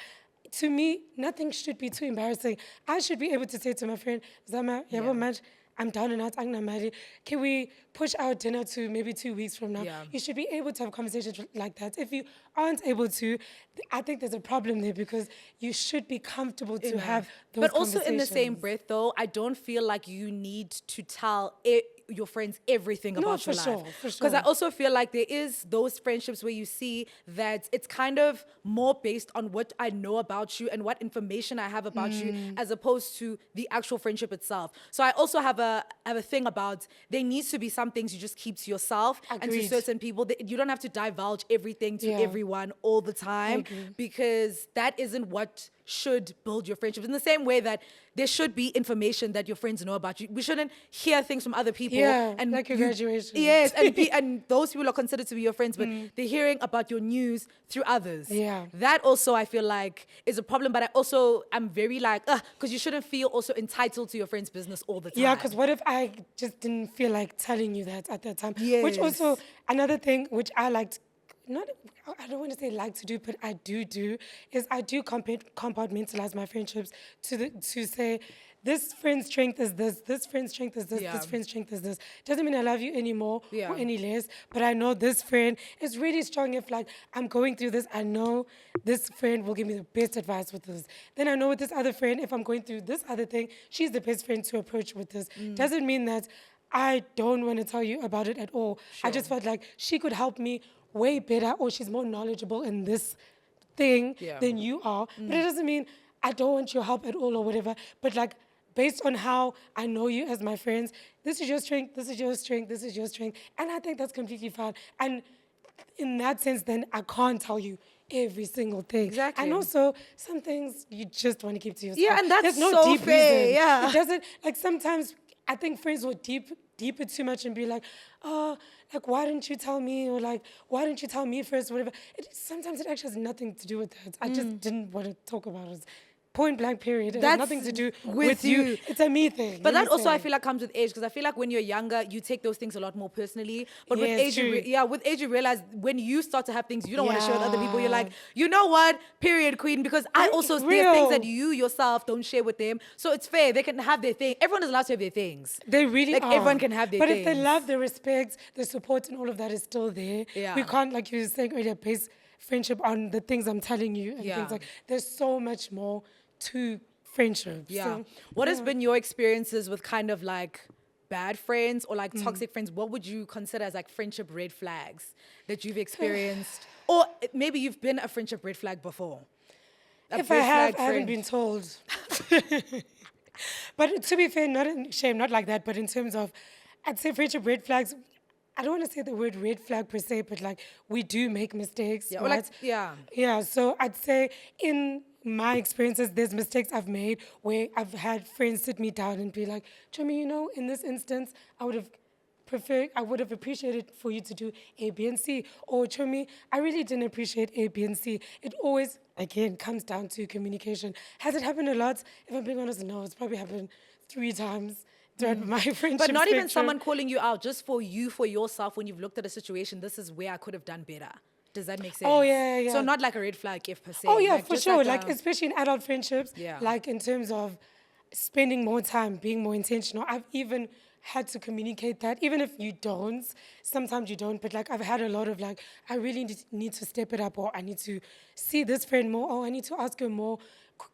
To me, nothing should be too embarrassing. I should be able to say to my friend, Zama, Yeah. man, I'm down and out, Mali. Can we push our dinner to maybe 2 weeks from now? Yeah. You should be able to have conversations like that. If you aren't able to, I think there's a problem there because you should be comfortable to have those But also in the same conversations. breath, though, I don't feel like you need to tell your friends everything No, about for your sure, life. for Because I sure. also feel like there is those friendships where you see that it's kind of more based on what I know about you and what information I have about you, as opposed to the actual friendship itself. So I also have a thing about there needs to be some things you just keep to yourself and to Agreed. certain people. You don't have to divulge everything to Yeah. everyone all the time agree. because that isn't what should build your friendships. In the same way that there should be information that your friends know about you. We shouldn't hear things from other people. Yeah, and like your graduation. Yes, and those people are considered to be your friends, but they're hearing about your news through others. Yeah. That also I feel like is a problem, but I also am very like, because you shouldn't feel also entitled to your friend's business all the time. Yeah, because what if I just didn't feel like telling you that at that time? Which Yes. also, another thing which I liked, I don't want to say like to do, but I do, is I do compartmentalize my friendships to say, this friend's strength is this friend's strength is this, Yeah. this friend's strength is this. Doesn't mean I love you anymore Yeah. or any less, but I know this friend is really strong if like I'm going through this, I know this friend will give me the best advice with this. Then I know with this other friend, if I'm going through this other thing, she's the best friend to approach with this. Doesn't mean that I don't want to tell you about it at all. I just felt like she could help me way better or she's more knowledgeable in this thing Yeah. than you are. But it doesn't mean I don't want your help at all or whatever. But like based on how I know you as my friends, this is your strength, this is your strength, this is your strength. And I think that's completely fine. And in that sense, then I can't tell you every single thing. Exactly. And also, some things you just want to keep to yourself. Yeah, and that's There's no so deep fair, reason. yeah. It doesn't, like, sometimes I think friends will deep it too much and be like, oh, like, why didn't you tell me? Or like, why didn't you tell me first? Whatever. Sometimes it actually has nothing to do with that. I just didn't want to talk about it. Point blank period. It has That's nothing to do with with you. you. It's a me thing. But Let that me also, I say. feel like, comes with age, because I feel like when you're younger, you take those things a lot more personally. But with Yes, age, true. with age, you realize when you start to have things you don't want to share with other people, you're like, Yeah. you know what, period, queen, because I also, there's things that Real. you yourself don't share with them. So it's fair. They can have their thing. Everyone is allowed to have their things. They really like, are. everyone can have their But things. if the love, the respect, the support, and all of that is still there, Yeah. we can't, like you were saying earlier, base friendship on the things I'm telling you and Yeah. things like. There's so much more to friendship. Yeah. So, What has been your experiences with kind of like bad friends or like Mm. toxic friends? What would you consider as like friendship red flags that you've experienced? Or maybe you've been a friendship red flag before. if I have, I haven't been told. But to be fair, not in shame, not like that, but in terms of, I'd say friendship red flags. I don't want to say the word red flag per se, but like we do make mistakes. Yeah, right? or like, yeah. Yeah, so I'd say in my experiences, there's mistakes I've made where I've had friends sit me down and be like, Chomi, you know, in this instance, I would have appreciated for you to do A, B, and C. Or Chomi, I really didn't appreciate A, B, and C. It always, again, comes down to communication. Has it happened a lot? If I'm being honest, no, it's probably happened 3 times throughout my friendship But not even spectrum. someone calling you out, just for you, for yourself, when you've looked at a situation, this is where I could have done better. Does that make sense? Oh, yeah, yeah. So not like a red flag if per se. Oh, yeah, like, for just sure. Like, Like, a, especially in adult friendships, Yeah. like in terms of spending more time, being more intentional. I've even had to communicate that, even if you don't, sometimes you don't, but like I've had a lot of like, I really need to step it up, or I need to see this friend more, or I need to ask her more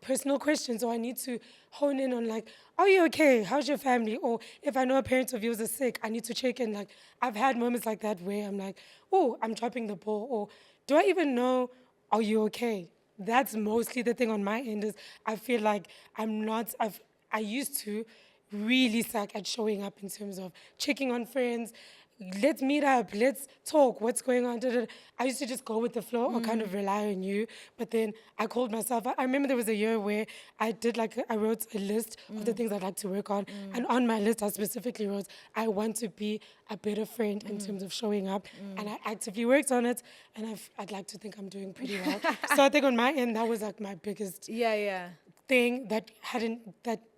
personal questions, or I need to hone in on like, are you okay? How's your family? Or if I know a parent of yours is sick, I need to check in. Like, I've had moments like that where I'm like, oh, I'm dropping the ball, or do I even know, are you okay? That's mostly the thing on my end is I feel like I used to really suck at showing up in terms of checking on friends. Let's meet up, let's talk, what's going on? Da, da, da. I used to just go with the flow or kind of rely on you. But then I called myself. I remember there was a year where I wrote a list of the things I'd like to work on. And on my list, I specifically wrote, I want to be a better friend in terms of showing up. And I actively worked on it. And I'd like to think I'm doing pretty well. So I think on my end, that was like my biggest yeah. thing that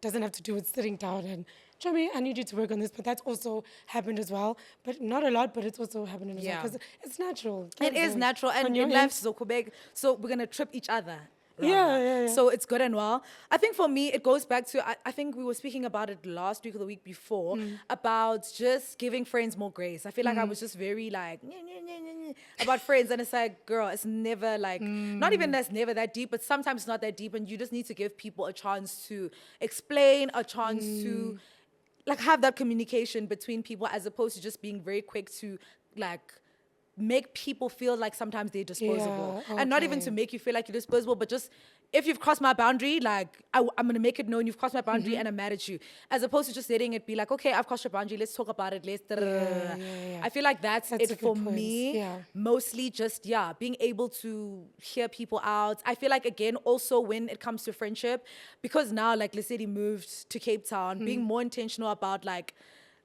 doesn't have to do with sitting down and Chomi, I need you to work on this, but that's also happened as well. But not a lot, but it's also happening as well. Yeah. Because it's natural. It is natural, and in life, so we're gonna trip each other. Yeah. So it's good and well. I think for me, it goes back to, I think we were speaking about it last week or the week before, about just giving friends more grace. I feel like I was just very like, about friends. And it's like, girl, it's never like, not even that's never that deep, but sometimes it's not that deep. And you just need to give people a chance to explain, a chance to like have that communication between people, as opposed to just being very quick to like make people feel like sometimes they're disposable. Yeah, And not even okay. to make you feel like you're disposable, but just if you've crossed my boundary, like I'm going to make it known you've crossed my boundary and I'm mad at you. As opposed to just letting it be like, okay, I've crossed your boundary, let's talk about it, let's... Yeah. I feel like that's That's a it for good point. me. Yeah. Mostly just, being able to hear people out. I feel like, again, also when it comes to friendship, because now, like, Lesedi moved to Cape Town, being more intentional about, like,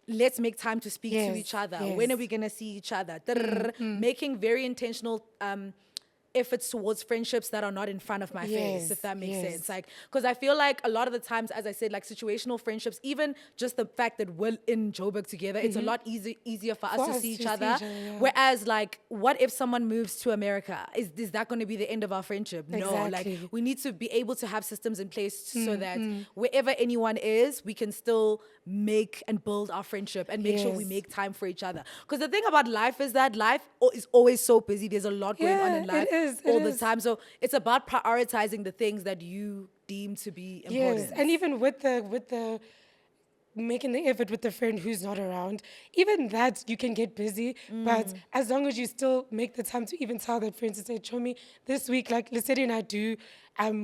let's make time to speak to Yes, each other. yes. When are we going to see each other? Making very intentional efforts towards friendships that are not in front of my face, Yes, if that makes yes. sense. Like, because I feel like a lot of the times, as I said, like situational friendships, even just the fact that we're in Joburg together, it's a lot easier for us to see each other. Yeah. Whereas, like, what if someone moves to America? Is that going to be the end of our friendship? No, like Exactly. we need to be able to have systems in place so that wherever anyone is, we can still make and build our friendship and make sure we Yes. make time for each other. Because the thing about life is that life is always so busy. There's a lot going on Yeah, in it life is, it all the is. time. So it's about prioritizing the things that you deem to be important. Yes, and even with the making the effort with the friend who's not around, even that you can get busy, but as long as you still make the time to even tell that friend to say, Chomi, this week, like Lesedi and I do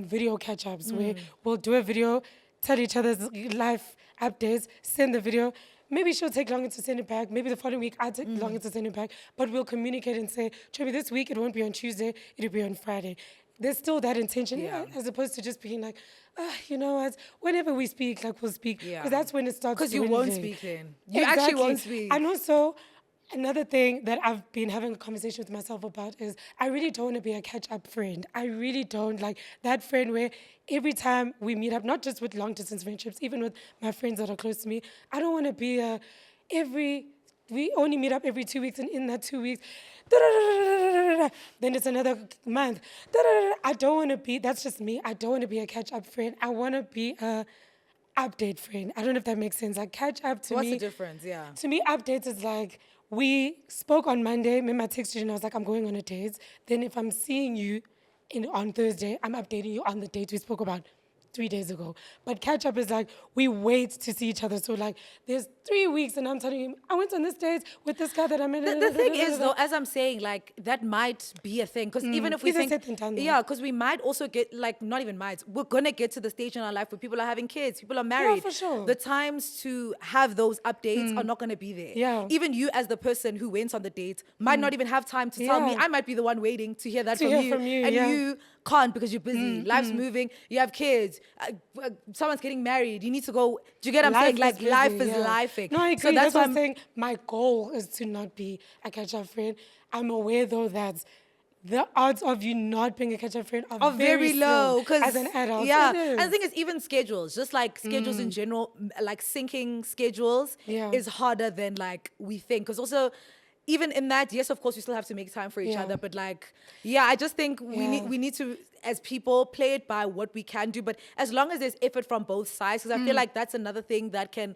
video catch-ups where we'll do a video, tell each other's life updates, send the video, maybe she'll take longer to send it back. Maybe the following week I'll take longer to send it back. But we'll communicate and say, Chobi, this week it won't be on Tuesday, it'll be on Friday. There's still that intention, as opposed to just being like, you know what, whenever we speak, like we'll speak. Because that's when it starts. Because you won't speak then. You actually won't speak. And also, another thing that I've been having a conversation with myself about is I really don't want to be a catch-up friend. I really don't like that friend where every time we meet up, not just with long-distance friendships, even with my friends that are close to me, I don't want to be we only meet up every 2 weeks, and in that 2 weeks, then it's another month. I don't want to be, that's just me. I don't want to be a catch-up friend. I want to be a update friend. I don't know if that makes sense. Like catch up to me. What's the difference? Yeah. To me, updates is like, we spoke on Monday, remember I texted you and I was like, I'm going on a date. Then if I'm seeing you on Thursday, I'm updating you on the date we spoke about 3 days ago. But catch up is like, we wait to see each other. So like, there's 3 weeks and I'm telling him, I went on this date with this guy that I met. The thing is though, as I'm saying, like, that might be a thing. Because even if we think, because we might also get, like, not even might, we're going to get to the stage in our life where people are having kids, people are married. Yeah, for sure. The times to have those updates are not going to be there. Yeah. Even you as the person who went on the date might not even have time to tell me. I might be the one waiting to hear that from you. And you can't because you're busy. Life's moving. You have kids. Someone's getting married. You need to go. Do you get what I'm saying? Like, life is lifing. No, I agree. So that's what I'm saying. My goal is to not be a catch-up friend. I'm aware, though, that the odds of you not being a catch-up friend are very low. Because as an adult, and the thing is, even schedules, just like schedules in general, like syncing schedules is harder than like we think. Because also, even in that, yes, of course, we still have to make time for each other. But like, I just think we need to, as people, play it by what we can do. But as long as there's effort from both sides, because I feel like that's another thing that can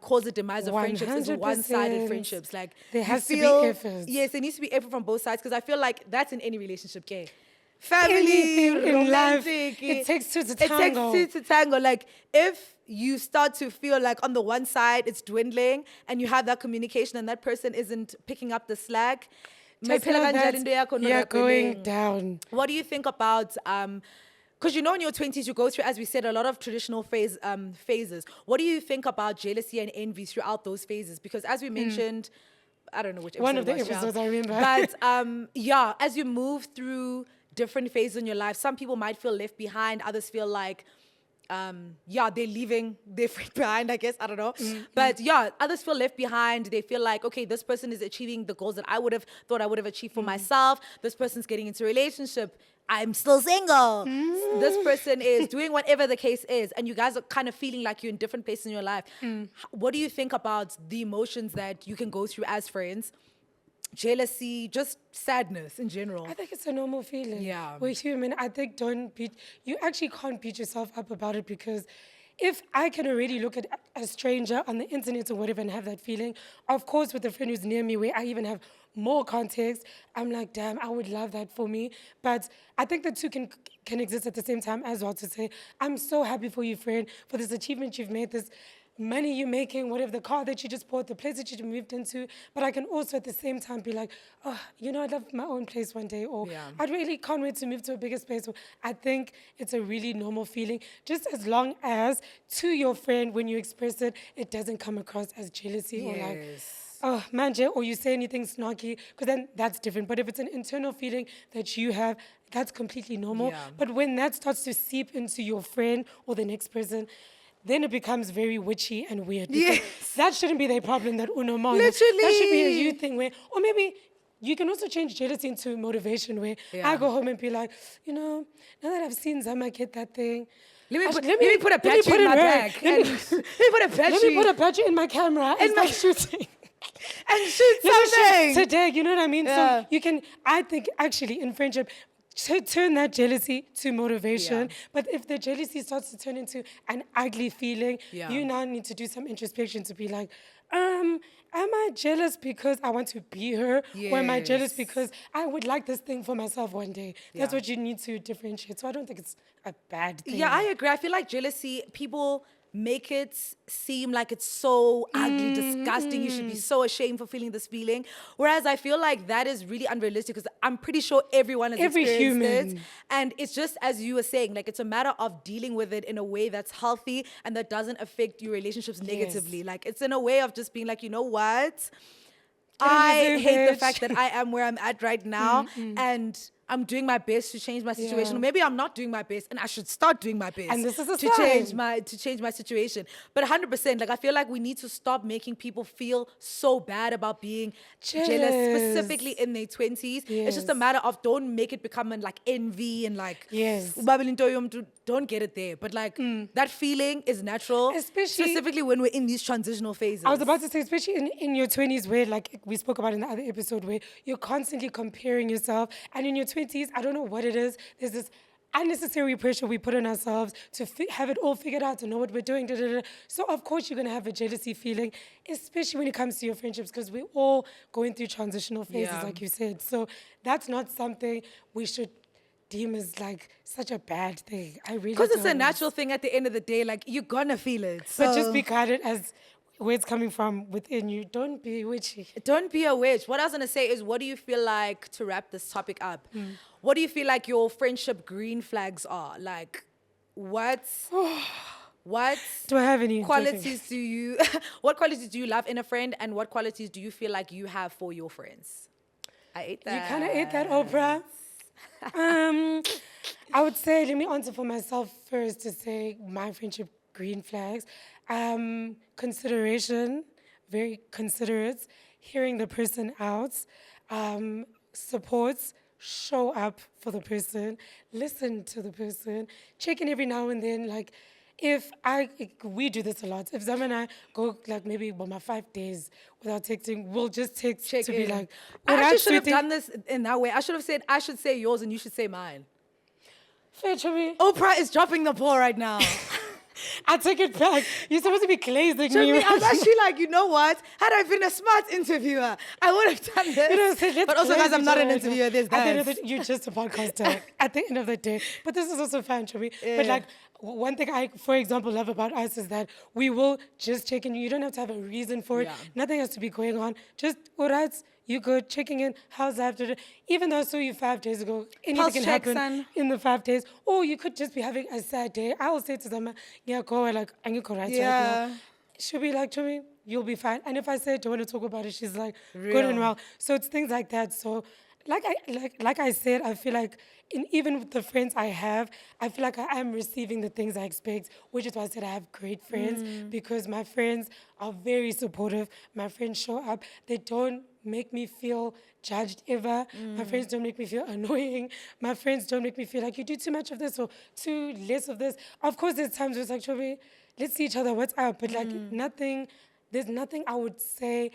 cause the demise of friendships, is one-sided friendships. Like, there has to be effort. Yes, there needs to be effort from both sides, because I feel like that's in any relationship, okay? Family, romantic. It takes two to tango. It takes two to tango. Like, if you start to feel like on the one side it's dwindling and you have that communication and that person isn't picking up the slack, going down. What do you think about because in your 20s you go through, as we said, a lot of traditional phases. What do you think about jealousy and envy throughout those phases? Because as we mentioned, I don't know which episode one of the episodes I remember. But as you move through different phases in your life, some people might feel left behind, others feel like they're leaving their friend behind, I guess. I don't know. But others feel left behind. They feel like, okay, this person is achieving the goals that I would have thought I would have achieved for myself. This person's getting into a relationship. I'm still single. This person is doing whatever the case is. And you guys are kind of feeling like you're in different places in your life. What do you think about the emotions that you can go through as friends? Jealousy, just sadness in general. I think it's a normal feeling. Yeah. We're human. I think you actually can't beat yourself up about it, because if I can already look at a stranger on the internet or whatever and have that feeling, of course with a friend who's near me where I even have more context, I'm like, damn, I would love that for me. But I think the two can exist at the same time as well, to say, I'm so happy for you, friend, for this achievement you've made, this money you're making, whatever, the car that you just bought, the place that you moved into. But I can also at the same time be like, oh, I'd love my own place one day, or I really can't wait to move to a bigger space. Or I think it's a really normal feeling, just as long as to your friend, when you express it, it doesn't come across as jealousy or like, oh, manje, or you say anything snarky, because then that's different. But if it's an internal feeling that you have, that's completely normal. But when that starts to seep into your friend or the next person, then it becomes very witchy and weird. That shouldn't be their problem, that uno. Literally. That should be a you thing where, or maybe you can also change jealousy into motivation, where I go home and be like, now that I've seen Zama get that thing, let me put a battery in my bag. Let me put a battery in my camera and start shooting. And shoot something. Today, you know what I mean? So you can, I think, actually, in friendship, turn that jealousy to motivation. But if the jealousy starts to turn into an ugly feeling, you now need to do some introspection to be like, am I jealous because I want to be her? Or am I jealous because I would like this thing for myself one day? That's what you need to differentiate. So I don't think it's a bad thing. Yeah, I agree. I feel like jealousy, people make it seem like it's so ugly, disgusting. You should be so ashamed for feeling this feeling. Whereas I feel like that is really unrealistic because I'm pretty sure everyone has experienced it. And it's just as you were saying, like it's a matter of dealing with it in a way that's healthy and that doesn't affect your relationships negatively. Like it's in a way of just being like, you know what? I hate the fact that I am where I'm at right now and I'm doing my best to change my situation. Or maybe I'm not doing my best and I should start doing my best and this is a to change my situation. But 100%, like I feel like we need to stop making people feel so bad about being jealous, specifically in their 20s. It's just a matter of don't make it become like envy and like don't get it there. But like that feeling is natural, especially specifically when we're in these transitional phases. I was about to say, especially in your 20s where like we spoke about in the other episode where you're constantly comparing yourself, and in your 20s, I don't know what it is. There's this unnecessary pressure we put on ourselves to have it all figured out, to know what we're doing. So of course you're going to have a jealousy feeling, especially when it comes to your friendships, because we're all going through transitional phases, like you said. So that's not something we should deem as like such a bad thing. I really because it's a natural thing at the end of the day. Like you're gonna feel it. So. But just be guided as where it's coming from within you. Don't be witchy. Don't be a witch. What I was going to say is, what do you feel like, to wrap this topic up, what do you feel like your friendship green flags are? Like, what do I have any qualities do you, what qualities do you love in a friend, and what qualities do you feel like you have for your friends? I ate that. You kind of ate that, Oprah. I would say, let me answer for myself first to say my friendship green flags. Consideration, very considerate, hearing the person out, supports, show up for the person, listen to the person, check in every now and then. Like, we do this a lot. If Zam and I go like maybe my 5 days without texting, we'll just text to be like, I actually should have done this in that way. I should have said, I should say yours and you should say mine. Fair to me. Oprah is dropping the ball right now. I take it back. You're supposed to be glazing me. I was actually like, you know what? Had I been a smart interviewer, I would have done this. But also, guys, I'm not an interviewer. There's that. You're just a podcaster at the end of the day. But this is also fun to me. But like, one thing I, for example, love about us is that we will just check in. You don't have to have a reason for it. Nothing has to be going on. Just, all right, you good, checking in, how's that? Even though I saw you 5 days ago, anything can happen in the 5 days. Or you could just be having a sad day. I will say to them, yeah, go, like, and you correct right now. She'll be like, to me, you'll be fine. And if I say, don't want to talk about it, she's like, good and well. So it's things like that. So like I said, I feel like even with the friends I have, I feel like I am receiving the things I expect, which is why I said I have great friends, because my friends are very supportive. My friends show up. They don't make me feel judged ever. My friends don't make me feel annoying. My friends don't make me feel like you do too much of this or too less of this. Of course, there's times where it's like, Chobi, let's see each other, what's up? But like there's nothing I would say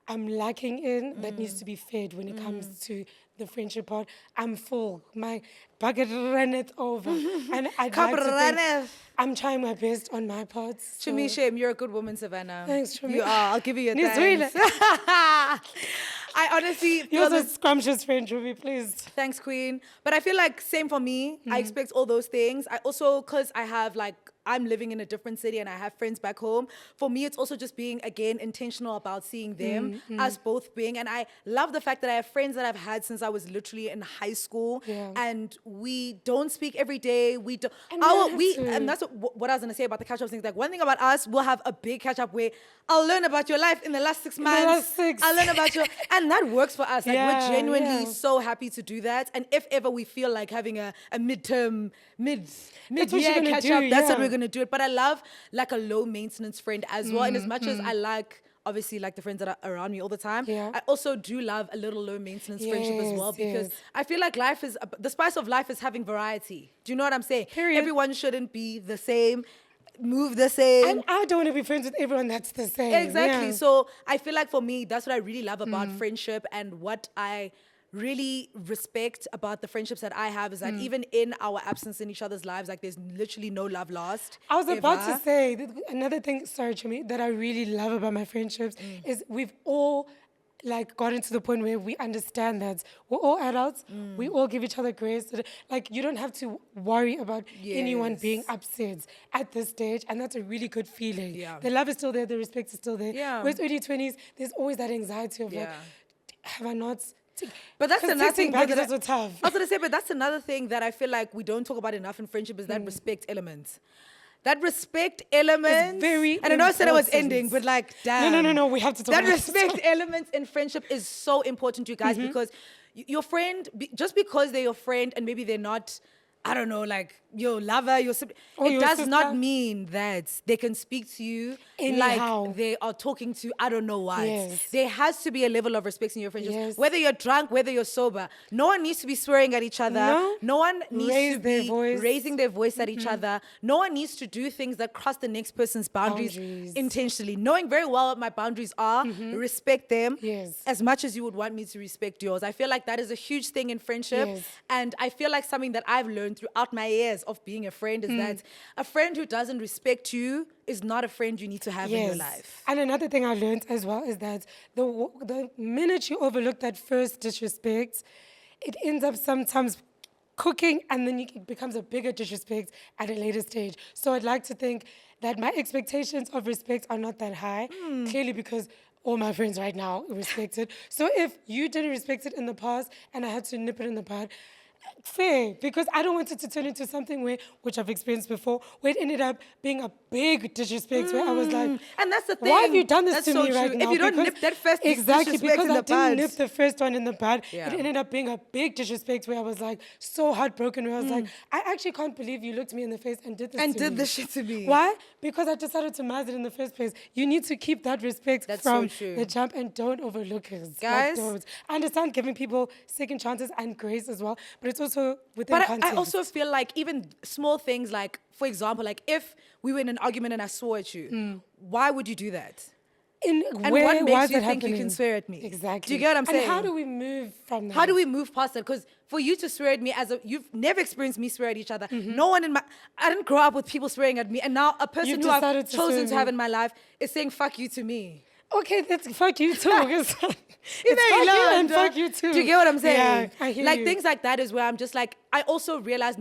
I'm lacking in that needs to be fed when it comes to the friendship part. I'm full. My bucket runneth over. And I'd like to think I'm trying my best on my part. So. Shami Shem, you're a good woman, Savannah. Thanks, Shami. You are. I'll give you a thanks. I honestly feel you're a scrumptious friend, Ruby, please. Thanks, Queen. But I feel like same for me. I expect all those things. I also, because I have like, I'm living in a different city and I have friends back home. For me, it's also just being, again, intentional about seeing them, us both being. And I love the fact that I have friends that I've had since I was literally in high school. Yeah. And we don't speak every day. We don't. And that's what I was going to say about the catch-up things. Like, one thing about us, we'll have a big catch-up where I'll learn about your life in the last 6 months. I'll learn about your... And that works for us. Like, we're genuinely so happy to do that. And if ever we feel like having a mid-year catch-up, that's what we're going to do it. But I love like a low maintenance friend as well. And as much as I like, obviously, like the friends that are around me all the time, I also do love a little low maintenance friendship as well, because I feel like life is, the spice of life is having variety. Do you know what I'm saying? Period. Everyone shouldn't be the same, move the same. And I don't want to be friends with everyone that's the same. Exactly. Yeah. So I feel like for me, that's what I really love about friendship, and what I really respect about the friendships that I have is that even in our absence in each other's lives, like there's literally no love lost. I was about to say, another thing, sorry, Chumi, that I really love about my friendships is we've all like gotten to the point where we understand that we're all adults, we all give each other grace. Like you don't have to worry about anyone being Yes. upset at this stage, and that's a really good feeling. Yeah. The love is still there, the respect is still there. Yeah. Whereas early 20s, there's always that anxiety of like, Yeah. have I not? But that's 'Cause another thing texting back that is also tough. I was gonna say, but that's another thing that I feel like we don't talk about enough in friendship is that respect element. That respect element. very And I know I said it was important. ending, but like, damn. No. We have to talk That about respect element in friendship is so important to you guys because your friend, just because they're your friend and maybe they're not, I don't know, like your lover, your sibling, it your does not sister. mean that they can speak to you Anyhow. like they are talking to I don't know what. Yes. There has to be a level of respect in your friendships. Yes. Whether you're drunk, whether you're sober, no one needs to be swearing at each other. No. one needs Raise to their be voice. raising their voice at each other. No one needs to do things that cross the next person's boundaries. Intentionally. Knowing very well what my boundaries are, respect them Yes. as much as you would want me to respect yours. I feel like that is a huge thing in friendship. Yes. And I feel like something that I've learned throughout my years of being a friend is that a friend who doesn't respect you is not a friend you need to have in your life. And another thing I learned as well is that the minute you overlook that first disrespect, it ends up sometimes cooking and then it becomes a bigger disrespect at a later stage. So I'd like to think that my expectations of respect are not that high, clearly because all my friends right now respect it. So if you didn't respect it in the past and I had to nip it in the bud, fair, because I don't want it to turn into something which I've experienced before, where it ended up being a big disrespect where I was like, And that's the thing. why have you done this That's to so me right true. now? If you don't Because- nip that first exactly, disrespect because in I the didn't bud. nip the first one in the bud, Yeah. it ended up being a big disrespect where I was like so heartbroken, where I was like, I actually can't believe you looked me in the face and did this And to did me. this shit to me. Why? Because I decided to maz it in the first place. You need to keep that respect That's from so true. the jump and don't overlook it. Like, Guys. don't. I understand giving people second chances and grace as well, but it's also within But context. I also feel like even small things like, for example, like if we were in an argument and I swore at you, why would you do that? And And where, what why makes is you that think you happening? can swear at me? Exactly. Do you get what I'm saying? And how do we move from that? How do we move past that? Because for you to swear at me you've never experienced me swear at each other. No one I didn't grow up with people swearing at me. And now a person You've who I've decided to chosen swear to me. have in my life is saying fuck you to me. Okay, that's fuck you too. It's fuck you and fuck you too. Do you get what I'm saying? Yeah, I hear like you. things like that is where I'm just like, I also realize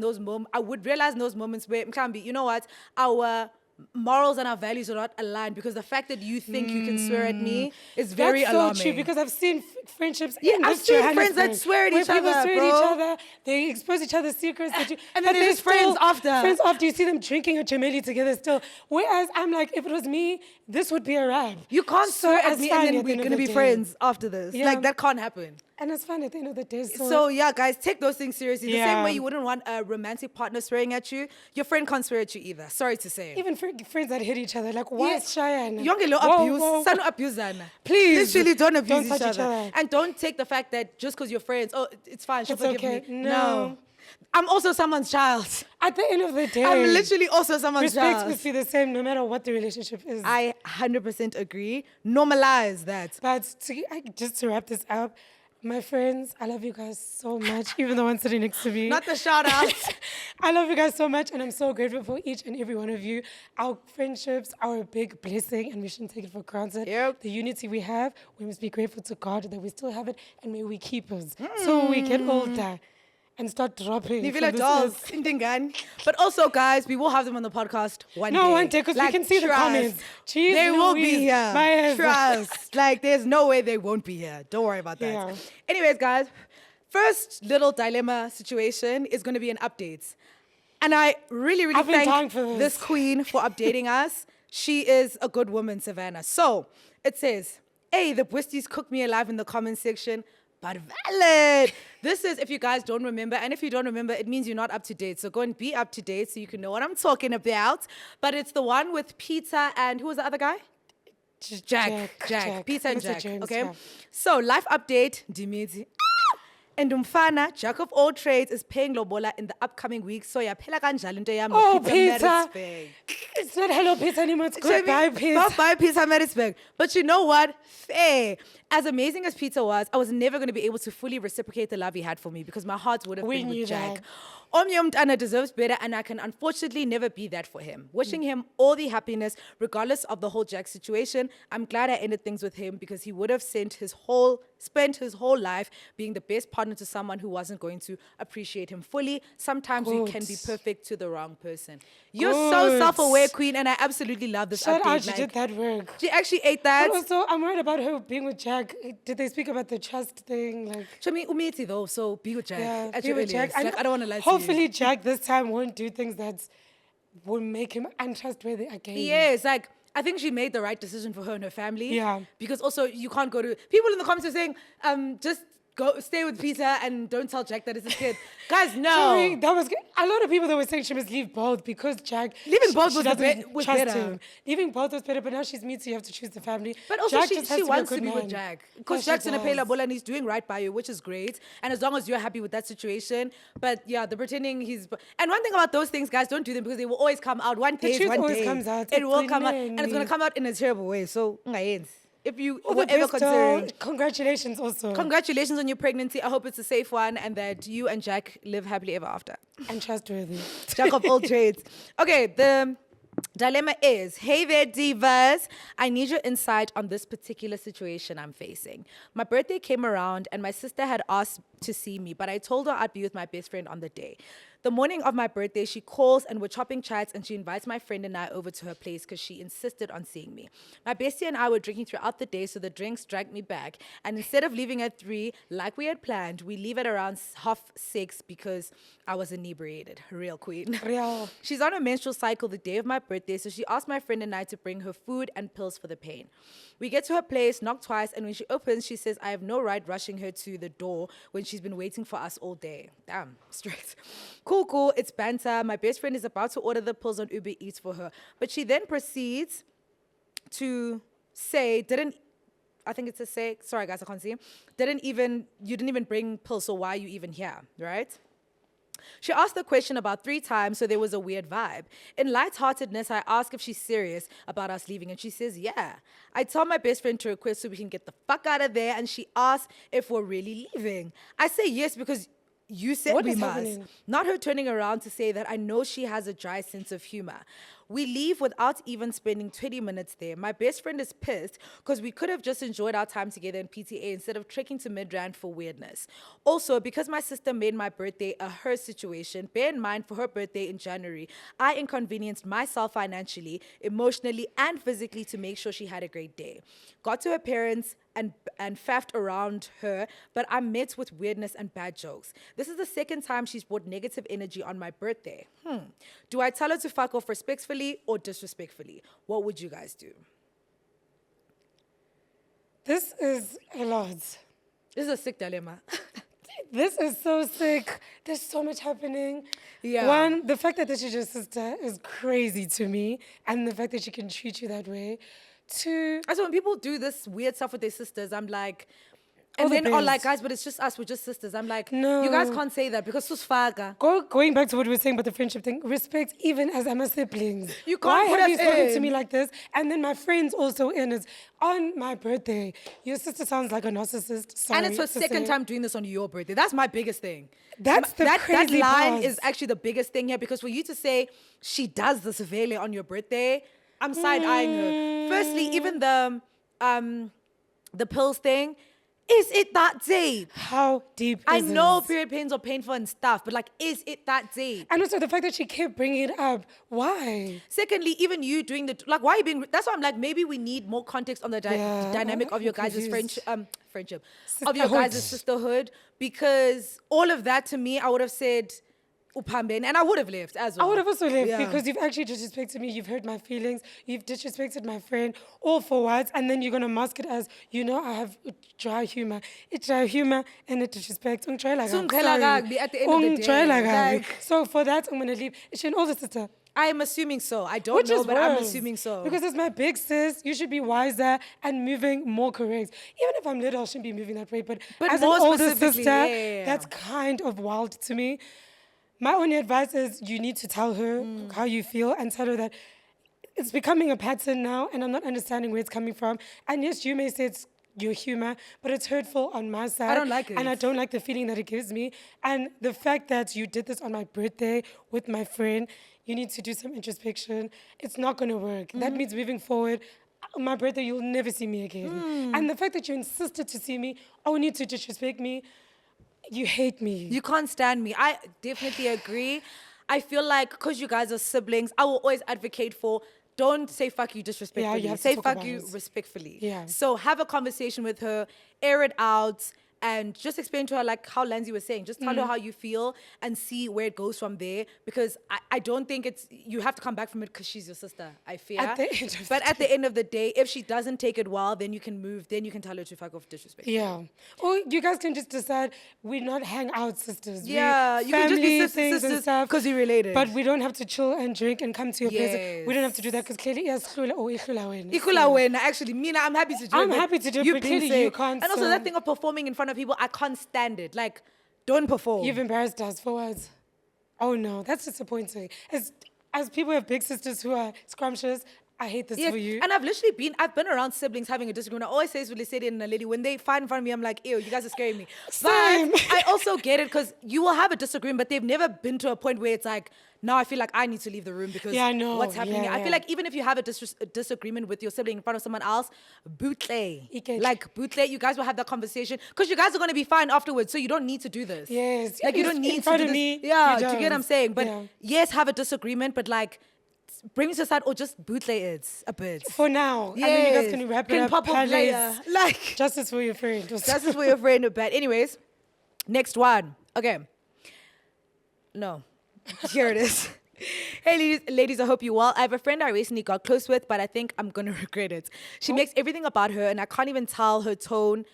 I would realize in those moments where Mkambi, you know what, our morals and our values are not aligned because the fact that you think you can swear at me is very That's alarming. so true because I've seen friendships. Yeah, in I've this seen friends that Johannesburg swear at where each people other, swear bro. at each other. They expose each other's secrets. And then but they're just friends still after. Friends after. You see them drinking a chameli together still. Whereas I'm like, if it was me, this would be a wrap. You can't So swear at it's me fine and then at the we're end of going to the be day. friends after this. Yeah. Like, that can't happen. And it's fine at the end of the day. So yeah, guys, take those things seriously. The same Yeah. way you wouldn't want a romantic partner swearing at you, your friend can't swear at you either. Sorry to say. even friends that hit each other, like, why is Cheyenne? You don't get Whoa, abuse. whoa. Son abuse Zana. Please. Literally don't abuse Don't each, touch each other. other. And don't take the fact that just because you're friends, oh, it's fine, she'll It's forgive okay. me. No. I'm also someone's child. At the end of the day, I'm literally also someone's respect child. must be the same no matter what the relationship is. I 100% agree. Normalize that. But just to wrap this up, my friends, I love you guys so much, even the one sitting next to me. Not the shout out. I love you guys so much, and I'm so grateful for each and every one of you. Our friendships are a big blessing, and we shouldn't take it for granted. Yep. The unity we have, we must be grateful to God that we still have it, and may we keep us so we get older and start dropping. Leave from it this dolls. earth. Tintingan. But also, guys, we will have them on the podcast one day. No, one day, because we can see the trust. comments. Jeez They will be Louise, here. my ass. Trust. Like, there's no way they won't be here. Don't worry about that. Yeah. Anyways, guys, first little dilemma situation is going to be an update. And I really, really I've been dying thank for this. this queen for updating us. She is a good woman, Savannah. So, it says, hey, the Bwisties cooked me alive in the comment section. But valid. This is, if you guys don't remember, and if you don't remember, it means you're not up to date. So go and be up to date so you can know what I'm talking about. But it's the one with Peter and who was the other guy? Jack. Peter and Mr. Jack. James, Okay. yeah. So life update, Dimitri. And umfana, jack of all trades, is paying lobola in the upcoming weeks. So yeah, phela kanjalo into yami Oh, Peter Peter. Maritzburg. It's not hello, Peter anymore. It's goodbye, Peter. Goodbye, Peter Maritzburg. But you know what? Fair. As amazing as Peter was, I was never going to be able to fully reciprocate the love he had for me because my heart would have We been knew with Jack. that. Omnye umntana deserves better, and I can unfortunately never be that for him. Wishing him all the happiness, regardless of the whole Jack situation. I'm glad I ended things with him because he would have spent his whole life being the best partner to someone who wasn't going to appreciate him fully. Sometimes we can be perfect to the wrong person. You're so self-aware, Queen, and I absolutely love this Shout update. out, she did that work. She actually ate that. But also, I'm worried about her being with Jack. Did they speak about the trust thing? Like, Show me umiti though, so be with Jack. yeah, At be your with Jack. earliest. Like, I don't want to lie to you. Hopefully, Jack this time won't do things that will make him untrustworthy again. Yes, like I think she made the right decision for her and her family. Yeah. Because also you can't go to people in the comments are saying, just go stay with Peter and don't tell Jack that it's his kid. Guys, no. Sorry, that was good. A lot of people that were saying she must leave both because Jack Leaving both she was doesn't was trust better. him. Leaving both was better, but now she's me, so you have to choose the family. But also Jack she just has be a wants good to be with man. Jack. Because Yeah, Jack's she in a pay does. bola and he's doing right by you, which is great. And as long as you're happy with that situation. But yeah, the pretending and one thing about those things, guys, don't do them because they will always come out. One day, truth one always day. comes out. It It's will come out. And it's Nelly. gonna come out in a terrible way. So if you All were the ever best, though. considering Congratulations also. congratulations on your pregnancy. I hope it's a safe one and that you and Jack live happily ever after. And trustworthy. Jack of all trades. Okay, the dilemma is, hey there, divas. I need your insight on this particular situation I'm facing. My birthday came around and my sister had asked to see me, but I told her I'd be with my best friend on the day. The morning of my birthday, she calls and we're chopping chats and she invites my friend and I over to her place because she insisted on seeing me. My bestie and I were drinking throughout the day, so the drinks dragged me back. And instead of leaving at 3, like we had planned, we leave at around 6:30 because I was inebriated. Real queen. Real. She's on a menstrual cycle the day of my birthday, so she asked my friend and I to bring her food and pills for the pain. We get to her place, knock twice, and when she opens, she says I have no right rushing her to the door when she's been waiting for us all day. Damn, straight. Cool, it's banter. My best friend is about to order the pills on Uber Eats for her, but she then proceeds to say, I think it's a say, sorry guys, I can't see. You didn't even bring pills, so why are you even here, right? She asked the question about 3 times, so there was a weird vibe. In lightheartedness, I ask if she's serious about us leaving, and she says, yeah. I tell my best friend to request so we can get the fuck out of there, and she asks if we're really leaving. I say yes because you said What we is must. happening? Not her turning around to say that I know she has a dry sense of humor. We leave without even spending 20 minutes there. My best friend is pissed because we could have just enjoyed our time together in PTA instead of trekking to Midrand for weirdness. Also, because my sister made my birthday a her situation, bear in mind for her birthday in January, I inconvenienced myself financially, emotionally, and physically to make sure she had a great day. Got to her parents and faffed around her, but I'm met with weirdness and bad jokes. This is the second time she's brought negative energy on my birthday. Do I tell her to fuck off respectfully or disrespectfully? What would you guys do? This is a lot. This is a sick dilemma. This is so sick. There's so much happening. Yeah. One, the fact that this is your sister is crazy to me, and the fact that she can treat you that way. 2, So when people do this weird stuff with their sisters, I'm like, All and the then are best. like, guys, but it's just us, we're just sisters. I'm like, No. you guys can't say that because susfaga. going back to what we were saying about the friendship thing, respect even as I'm a siblings. You Why can't put have you us spoken to in. me like this? And then my friends also in it. On my birthday, your sister sounds like a narcissist. Sorry And it's her to second say. time doing this on your birthday. That's my biggest thing. That's the that crazy line part. is actually the biggest thing here because for you to say she does this vele on your birthday, I'm side-eyeing her. Firstly, even the pills thing, is it that deep? How deep I is know this? period pains are painful and stuff, but like, is it that deep? And also the fact that she kept bringing it up. Why? Secondly, even you doing like, why are you being, that's why I'm like, maybe we need more context on the Yeah, dynamic of your I'm guys' confused. friendship, of your guys' sisterhood, because all of that to me, I would have said, upambeni, and I would have left as well. I would have also left Yeah. because you've actually disrespected me. You've hurt my feelings. You've disrespected my friend. All for what? And then you're going to mask it as, I have dry humor. It's dry humor and it's disrespect. Sungqela kabi at the end of the day. Ungijwayela kabi. Like- So for that, I'm going to leave. She and older sister. I'm assuming so. I don't Which know, is but I'm worse. assuming so. Because as my big sis, you should be wiser and moving more correct. Even if I'm little, I shouldn't be moving that way. But as an more older specifically, sister, yeah. that's kind of wild to me. My only advice is you need to tell her how you feel and tell her that it's becoming a pattern now and I'm not understanding where it's coming from. And yes, you may say it's your humor, but it's hurtful on my side. don't like And I it. don't like the feeling that it gives me. And the fact that you did this on my birthday with my friend, you need to do some introspection. It's not going to work. That means moving forward, on my birthday, you'll never see me again. And the fact that you insisted to see me, only to disrespect me, you hate me. You can't stand me. I definitely agree. I feel like because you guys are siblings, I will always advocate for don't say fuck you disrespectfully. you have to say talk fuck about you it. respectfully. Yeah. So have a conversation with her, air it out, and just explain to her like how Lindsay was saying. Just tell her how you feel and see where it goes from there. Because I don't think you have to come back from it because she's your sister. I fear. At the end of but the at the end of the day, if she doesn't take it well, then you can move. Then you can tell her to fuck off disrespect. Yeah. Or you guys can just decide we're not hang out sisters. Yeah, we you can just be family things and sisters stuff. 'cause you're related. But we don't have to chill and drink and come to your place. We don't have to do Yes. that because clearly yes, Ikula wena, actually, Mina, I'm happy to do it. I'm but happy to do it, you but being clearly you safe. can't, And also so- that thing of performing in front of people, I can't stand it. Like, don't perform. You've embarrassed us for what? Oh no, that's disappointing. As people have big sisters who are scrumptious, I hate this Yes, for you. and I've been around siblings having a disagreement. I always say this with Lisette and a lady, when they fight in front of me, I'm like, ew, you guys are scaring me. Same. But I also get it because you will have a disagreement, but they've never been to a point where it's like, now I feel like I need to leave the room because Yeah, I know. what's happening. Yeah, I feel yeah. like even if you have a disagreement with your sibling in front of someone else, bootle. Ikechi. Like bootle, you guys will have that conversation because you guys are going to be fine afterwards, so you don't need to do this. Yes. Like you Yes, don't in need to front do of this. me, Yeah, you do you get what I'm don't. saying? But Yeah. yes, have a disagreement, but like bring it to the side or just bootle it a bit. For now. And then you guys can wrap it up. Pop up later. Palace. Like, Justice for your friend. justice for your friend. But anyways, next one. Okay. No. Here it is. Hey, ladies, I hope you're well. I have a friend I recently got close with, but I think I'm going to regret it. She makes everything about her, and I can't even tell her to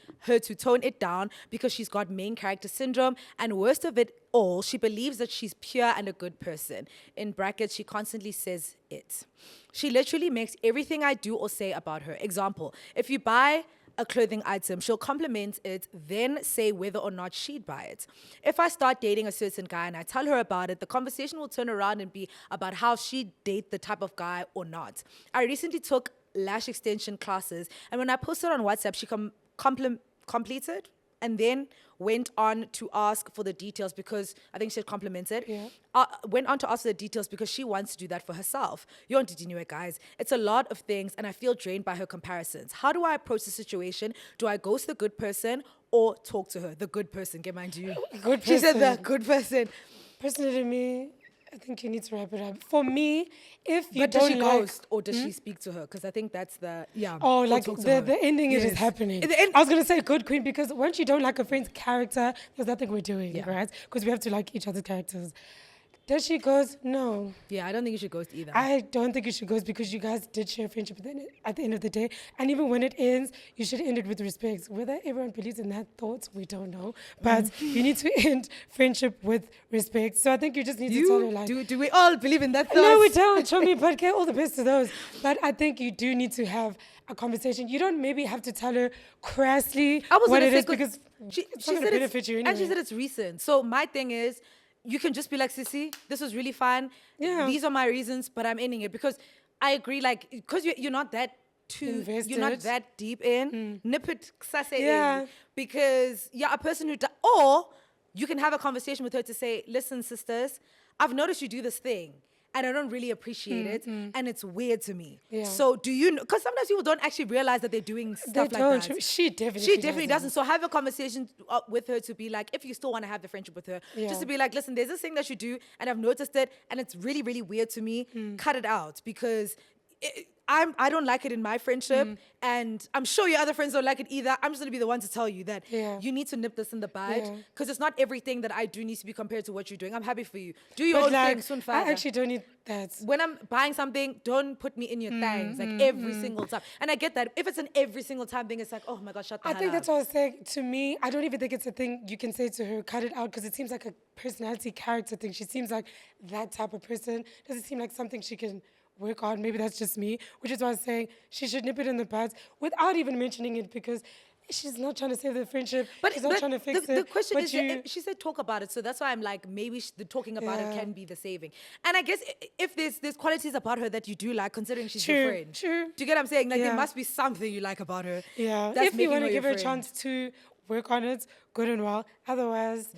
tone it down because she's got main character syndrome. And worst of it all, she believes that she's pure and a good person. In brackets, she constantly says it. She literally makes everything I do or say about her. Example, if you buy a clothing item, she'll compliment it, then say whether or not she'd buy it. If I start dating a certain guy and I tell her about it, the conversation will turn around and be about how she'd date the type of guy or not. I recently took lash extension classes, and when I posted on WhatsApp, she completed and then went on to ask for the details because I think she had complimented. Yeah. Went on to ask for the details because she wants to do that for herself. You want to do it, guys. It's a lot of things, and I feel drained by her comparisons. How do I approach the situation? Do I ghost the good person or talk to her? The good person, get mind you. Good She said the person. good person. Personally, to me, I think you need to wrap it up. For me, if you But does don't she like... ghost or does she speak to her? Because I think that's the, yeah. Oh, or like talk to her. the ending it is Yes. happening. The end- I was gonna say good queen because once you don't like a friend's character, there's nothing we're doing, Yeah. right? Because we have to like each other's characters. Does she goes? No. Yeah, I don't think you should ghost either. I don't think you should go because you guys did share friendship at the end of the day. And even when it ends, you should end it with respect. Whether everyone believes in that thought, we don't know. But you need to end friendship with respect. So I think you just need to tell her like... do we all believe in that? No, we thought? don't. Show me, but get all the best to those. But I think you do need to have a conversation. You don't maybe have to tell her crassly I was what gonna it say is because it's not going to said benefit you and she anyway. said it's recent. So my thing is, you can just be like, Sissy, this was really fun. Yeah. These are my reasons, but I'm ending it because I agree. Like, because you're not that you're not Invested. that deep in. Nip it, kusase Yeah. in, because you're a person who, or you can have a conversation with her to say, listen, sisters, I've noticed you do this thing. And I don't really appreciate it, and it's weird to me. Yeah. So do you know? Because sometimes people don't actually realize that they're doing stuff like don't. that. She definitely doesn't. So have a conversation with her to be like, if you still want to have the friendship with her, Yeah. just to be like, listen, there's this thing that you do, and I've noticed it, and it's really, really weird to me. Cut it out because I don't like it in my friendship, and I'm sure your other friends don't like it either. I'm just gonna be the one to tell you that you need to nip this in the bud, because it's not everything that I do needs to be compared to what you're doing. I'm happy for you. Do your own thing, soon. I actually don't need that. When I'm buying something, don't put me in your things like every single time. And I get that. If it's an every single time thing, it's like, oh my gosh, shut the hell I think up. that's what I was saying. To me, I don't even think it's a thing you can say to her, cut it out, because it seems like a personality character thing. She seems like that type of person. Doesn't seem like something she can work on. Maybe that's just me, which is why I was saying she should nip it in the bud without even mentioning it, because she's not trying to save the friendship. She's not trying to fix it. The question is, she said talk about it, so that's why I'm like, maybe the talking about it can be the saving. And I guess if there's qualities about her that you do like, considering she's your friend. True. Do you get what I'm saying? Like there must be something you like about her. Yeah. That's if you want to give her a friend. chance to work on it, good and well. Otherwise,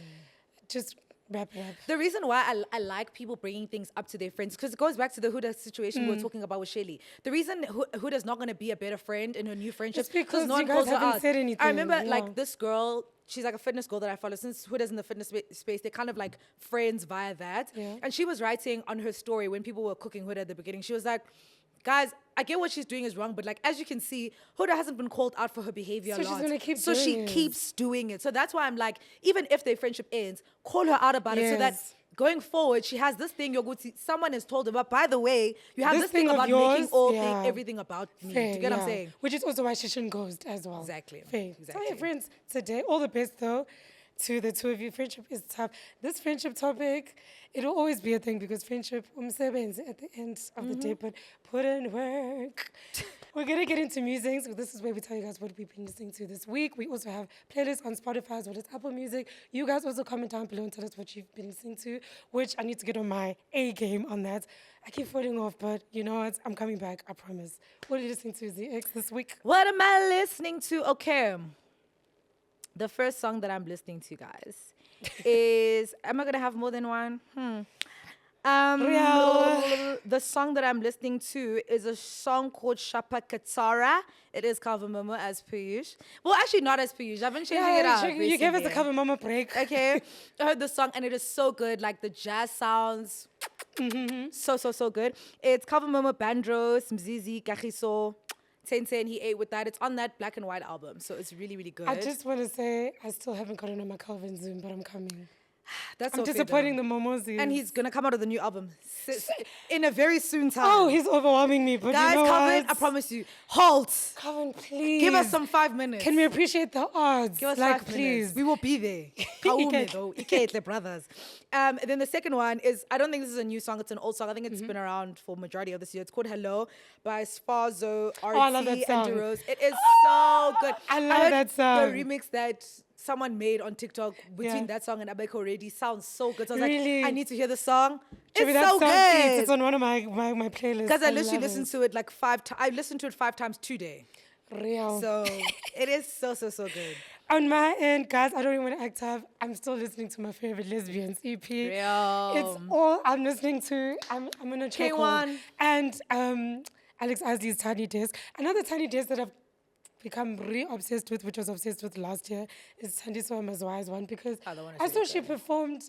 just wrap it up. The reason why I like people bringing things up to their friends, because it goes back to the Huda situation we were talking about with Shelly. The reason Huda's not going to be a better friend in her new friendship is because no one you guys calls her haven't out. said anything. I remember like this girl, she's like a fitness girl that I follow. Since Huda's in the fitness space, they're kind of like friends via that. Yeah. And she was writing on her story when people were cooking Huda at the beginning. She was like, guys, I get what she's doing is wrong, but like as you can see, Huda hasn't been called out for her behavior a lot. She's gonna keep so doing she it. keeps doing it. So that's why I'm like, even if their friendship ends, call her out about it so that going forward, she has this thing, someone has told her, but by the way, you have this thing about making everything about me. Do you get what I'm saying? Which is also why she shouldn't ghost as well. Exactly. Fair. Exactly. So yeah, friends, today, all the best though to the two of you. Friendship is tough. This friendship topic, it'll always be a thing because friendship, umsebenzi at the end of the day, but put in work. We're going to get into musings. This is where we tell you guys what we've been listening to this week. We also have playlists on Spotify as well as Apple Music. You guys also comment down below and tell us what you've been listening to, which I need to get on my A game on that. I keep falling off, but you know what? I'm coming back, I promise. What are you listening to, ZX, this week? What am I listening to? Okay. The first song that I'm listening to, guys, is... Am I going to have more than one? The song that I'm listening to is a song called Shapa Katsara. It is Cover Momo as per usual. Well, actually not as per usual. I've been changing it up. You gave us a Cover Momo break. Okay. I heard the song and it is so good. Like the jazz sounds so good. It's Cover Momo, Bandros, Mzizi, Kagiso, Ten he ate with that. It's on that Black and White album. So it's really, really good. I just want to say I still haven't gotten on my Calvin Zoom, but I'm coming. I'm disappointing the Momozis. And he's going to come out with a new album in a very soon time. Oh, he's overwhelming me. But guys, you know Calvin, I promise you. Halt. Calvin, please. Give us some 5 minutes. Can we appreciate the odds? Give us like, 5 please. minutes. We will be there. Kaume, though. Iketle brothers. Then the second one is, I don't think this is a new song. It's an old song. I think it's been around for majority of this year. It's called Hello by Sparzo, RT, and DeRose. It is so good. I love that song. The remix that someone made on TikTok between that song and Abeko Already sounds so good. So I was like, I need to hear the song. It's so good. It's on one of my playlists. Because I literally listened to it like 5 times. I listened to it 5 times today. Real. So it is so good. On my end, guys, I don't even want to act tough. I'm still listening to my favorite lesbians EP. Real. It's all I'm listening to. I'm in a chokehold. And Alex Isley's Tiny Desk. Another Tiny Desk that I've become re-obsessed with, which I was obsessed with last year, is Thandiswa Mazwai's one, because I saw she performed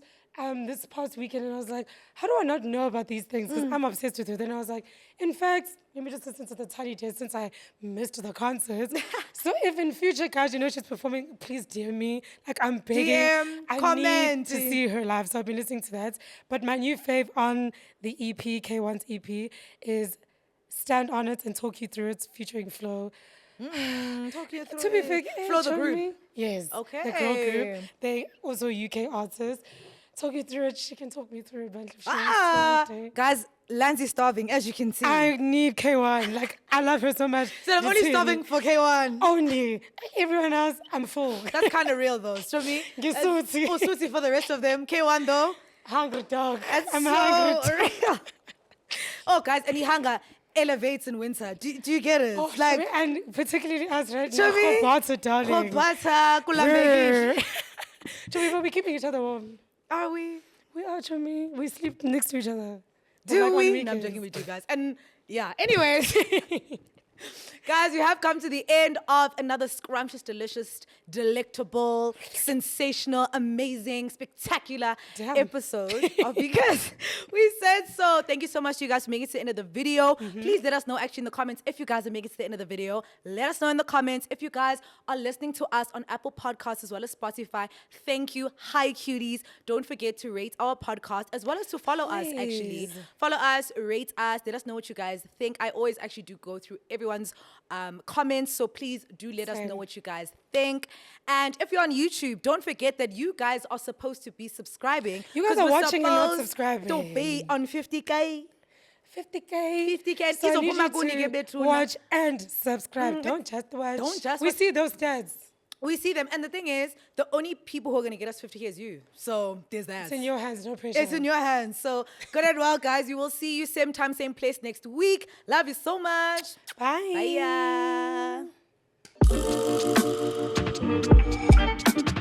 this past weekend and I was like, how do I not know about these things? Because I'm obsessed with her. Then I was like, in fact, let me just listen to the Tiny Desk since I missed the concert. So if in future, guys, you know she's performing, please DM me. Like, I'm begging. I comment. Need to see her live. So I've been listening to that. But my new fave on the EP, K1's EP, is Stand On It and Talk You Through It, featuring Flo. Talk you through to be fair, Flo the group. Yes. Okay. The girl group. They also UK artists. Talk you through it. She can talk me through it. But if she wants to, guys, Lancy's starving, as you can see. I need K1. Like, I love her so much. So I'm only starving for K1. Only. Everyone else, I'm full. That's kind of real, though. So me, Susi for the rest of them. K1, though. Hungry dog. I'm so hungry. Real. Oh, guys, any hunger elevates in winter. Do you get it? Oh, like, and particularly us right now. Kobata, darling. Kobata, kulambeki. Chomi, but we're keeping each other warm. Are we? We are, Chomi. We sleep next to each other. Do we? No, I'm joking with you guys. And yeah, anyways. Guys, we have come to the end of another scrumptious, delicious, delectable, sensational, amazing, spectacular episode of Because We Said So. Thank you so much to you guys for making it to the end of the video. Please let us know actually in the comments if you guys are making it to the end of the video. Let us know in the comments if you guys are listening to us on Apple Podcasts as well as Spotify. Thank you. Hi, cuties. Don't forget to rate our podcast as well as to follow us actually. Follow us, rate us. Let us know what you guys think. I always actually do go through everyone's comments, so please do let us know what you guys think. And if you're on YouTube, don't forget that you guys are supposed to be subscribing. You guys are watching and not subscribing. To be on 50K. 50K. 50K. So I need you to watch and subscribe. Don't just watch. We see those stats. We see them. And the thing is, the only people who are going to get us 50K is you. So there's that. It's in your hands, no pressure. It's in your hands. So good and well, guys. We will see you same time, same place next week. Love you so much. Bye. Bye.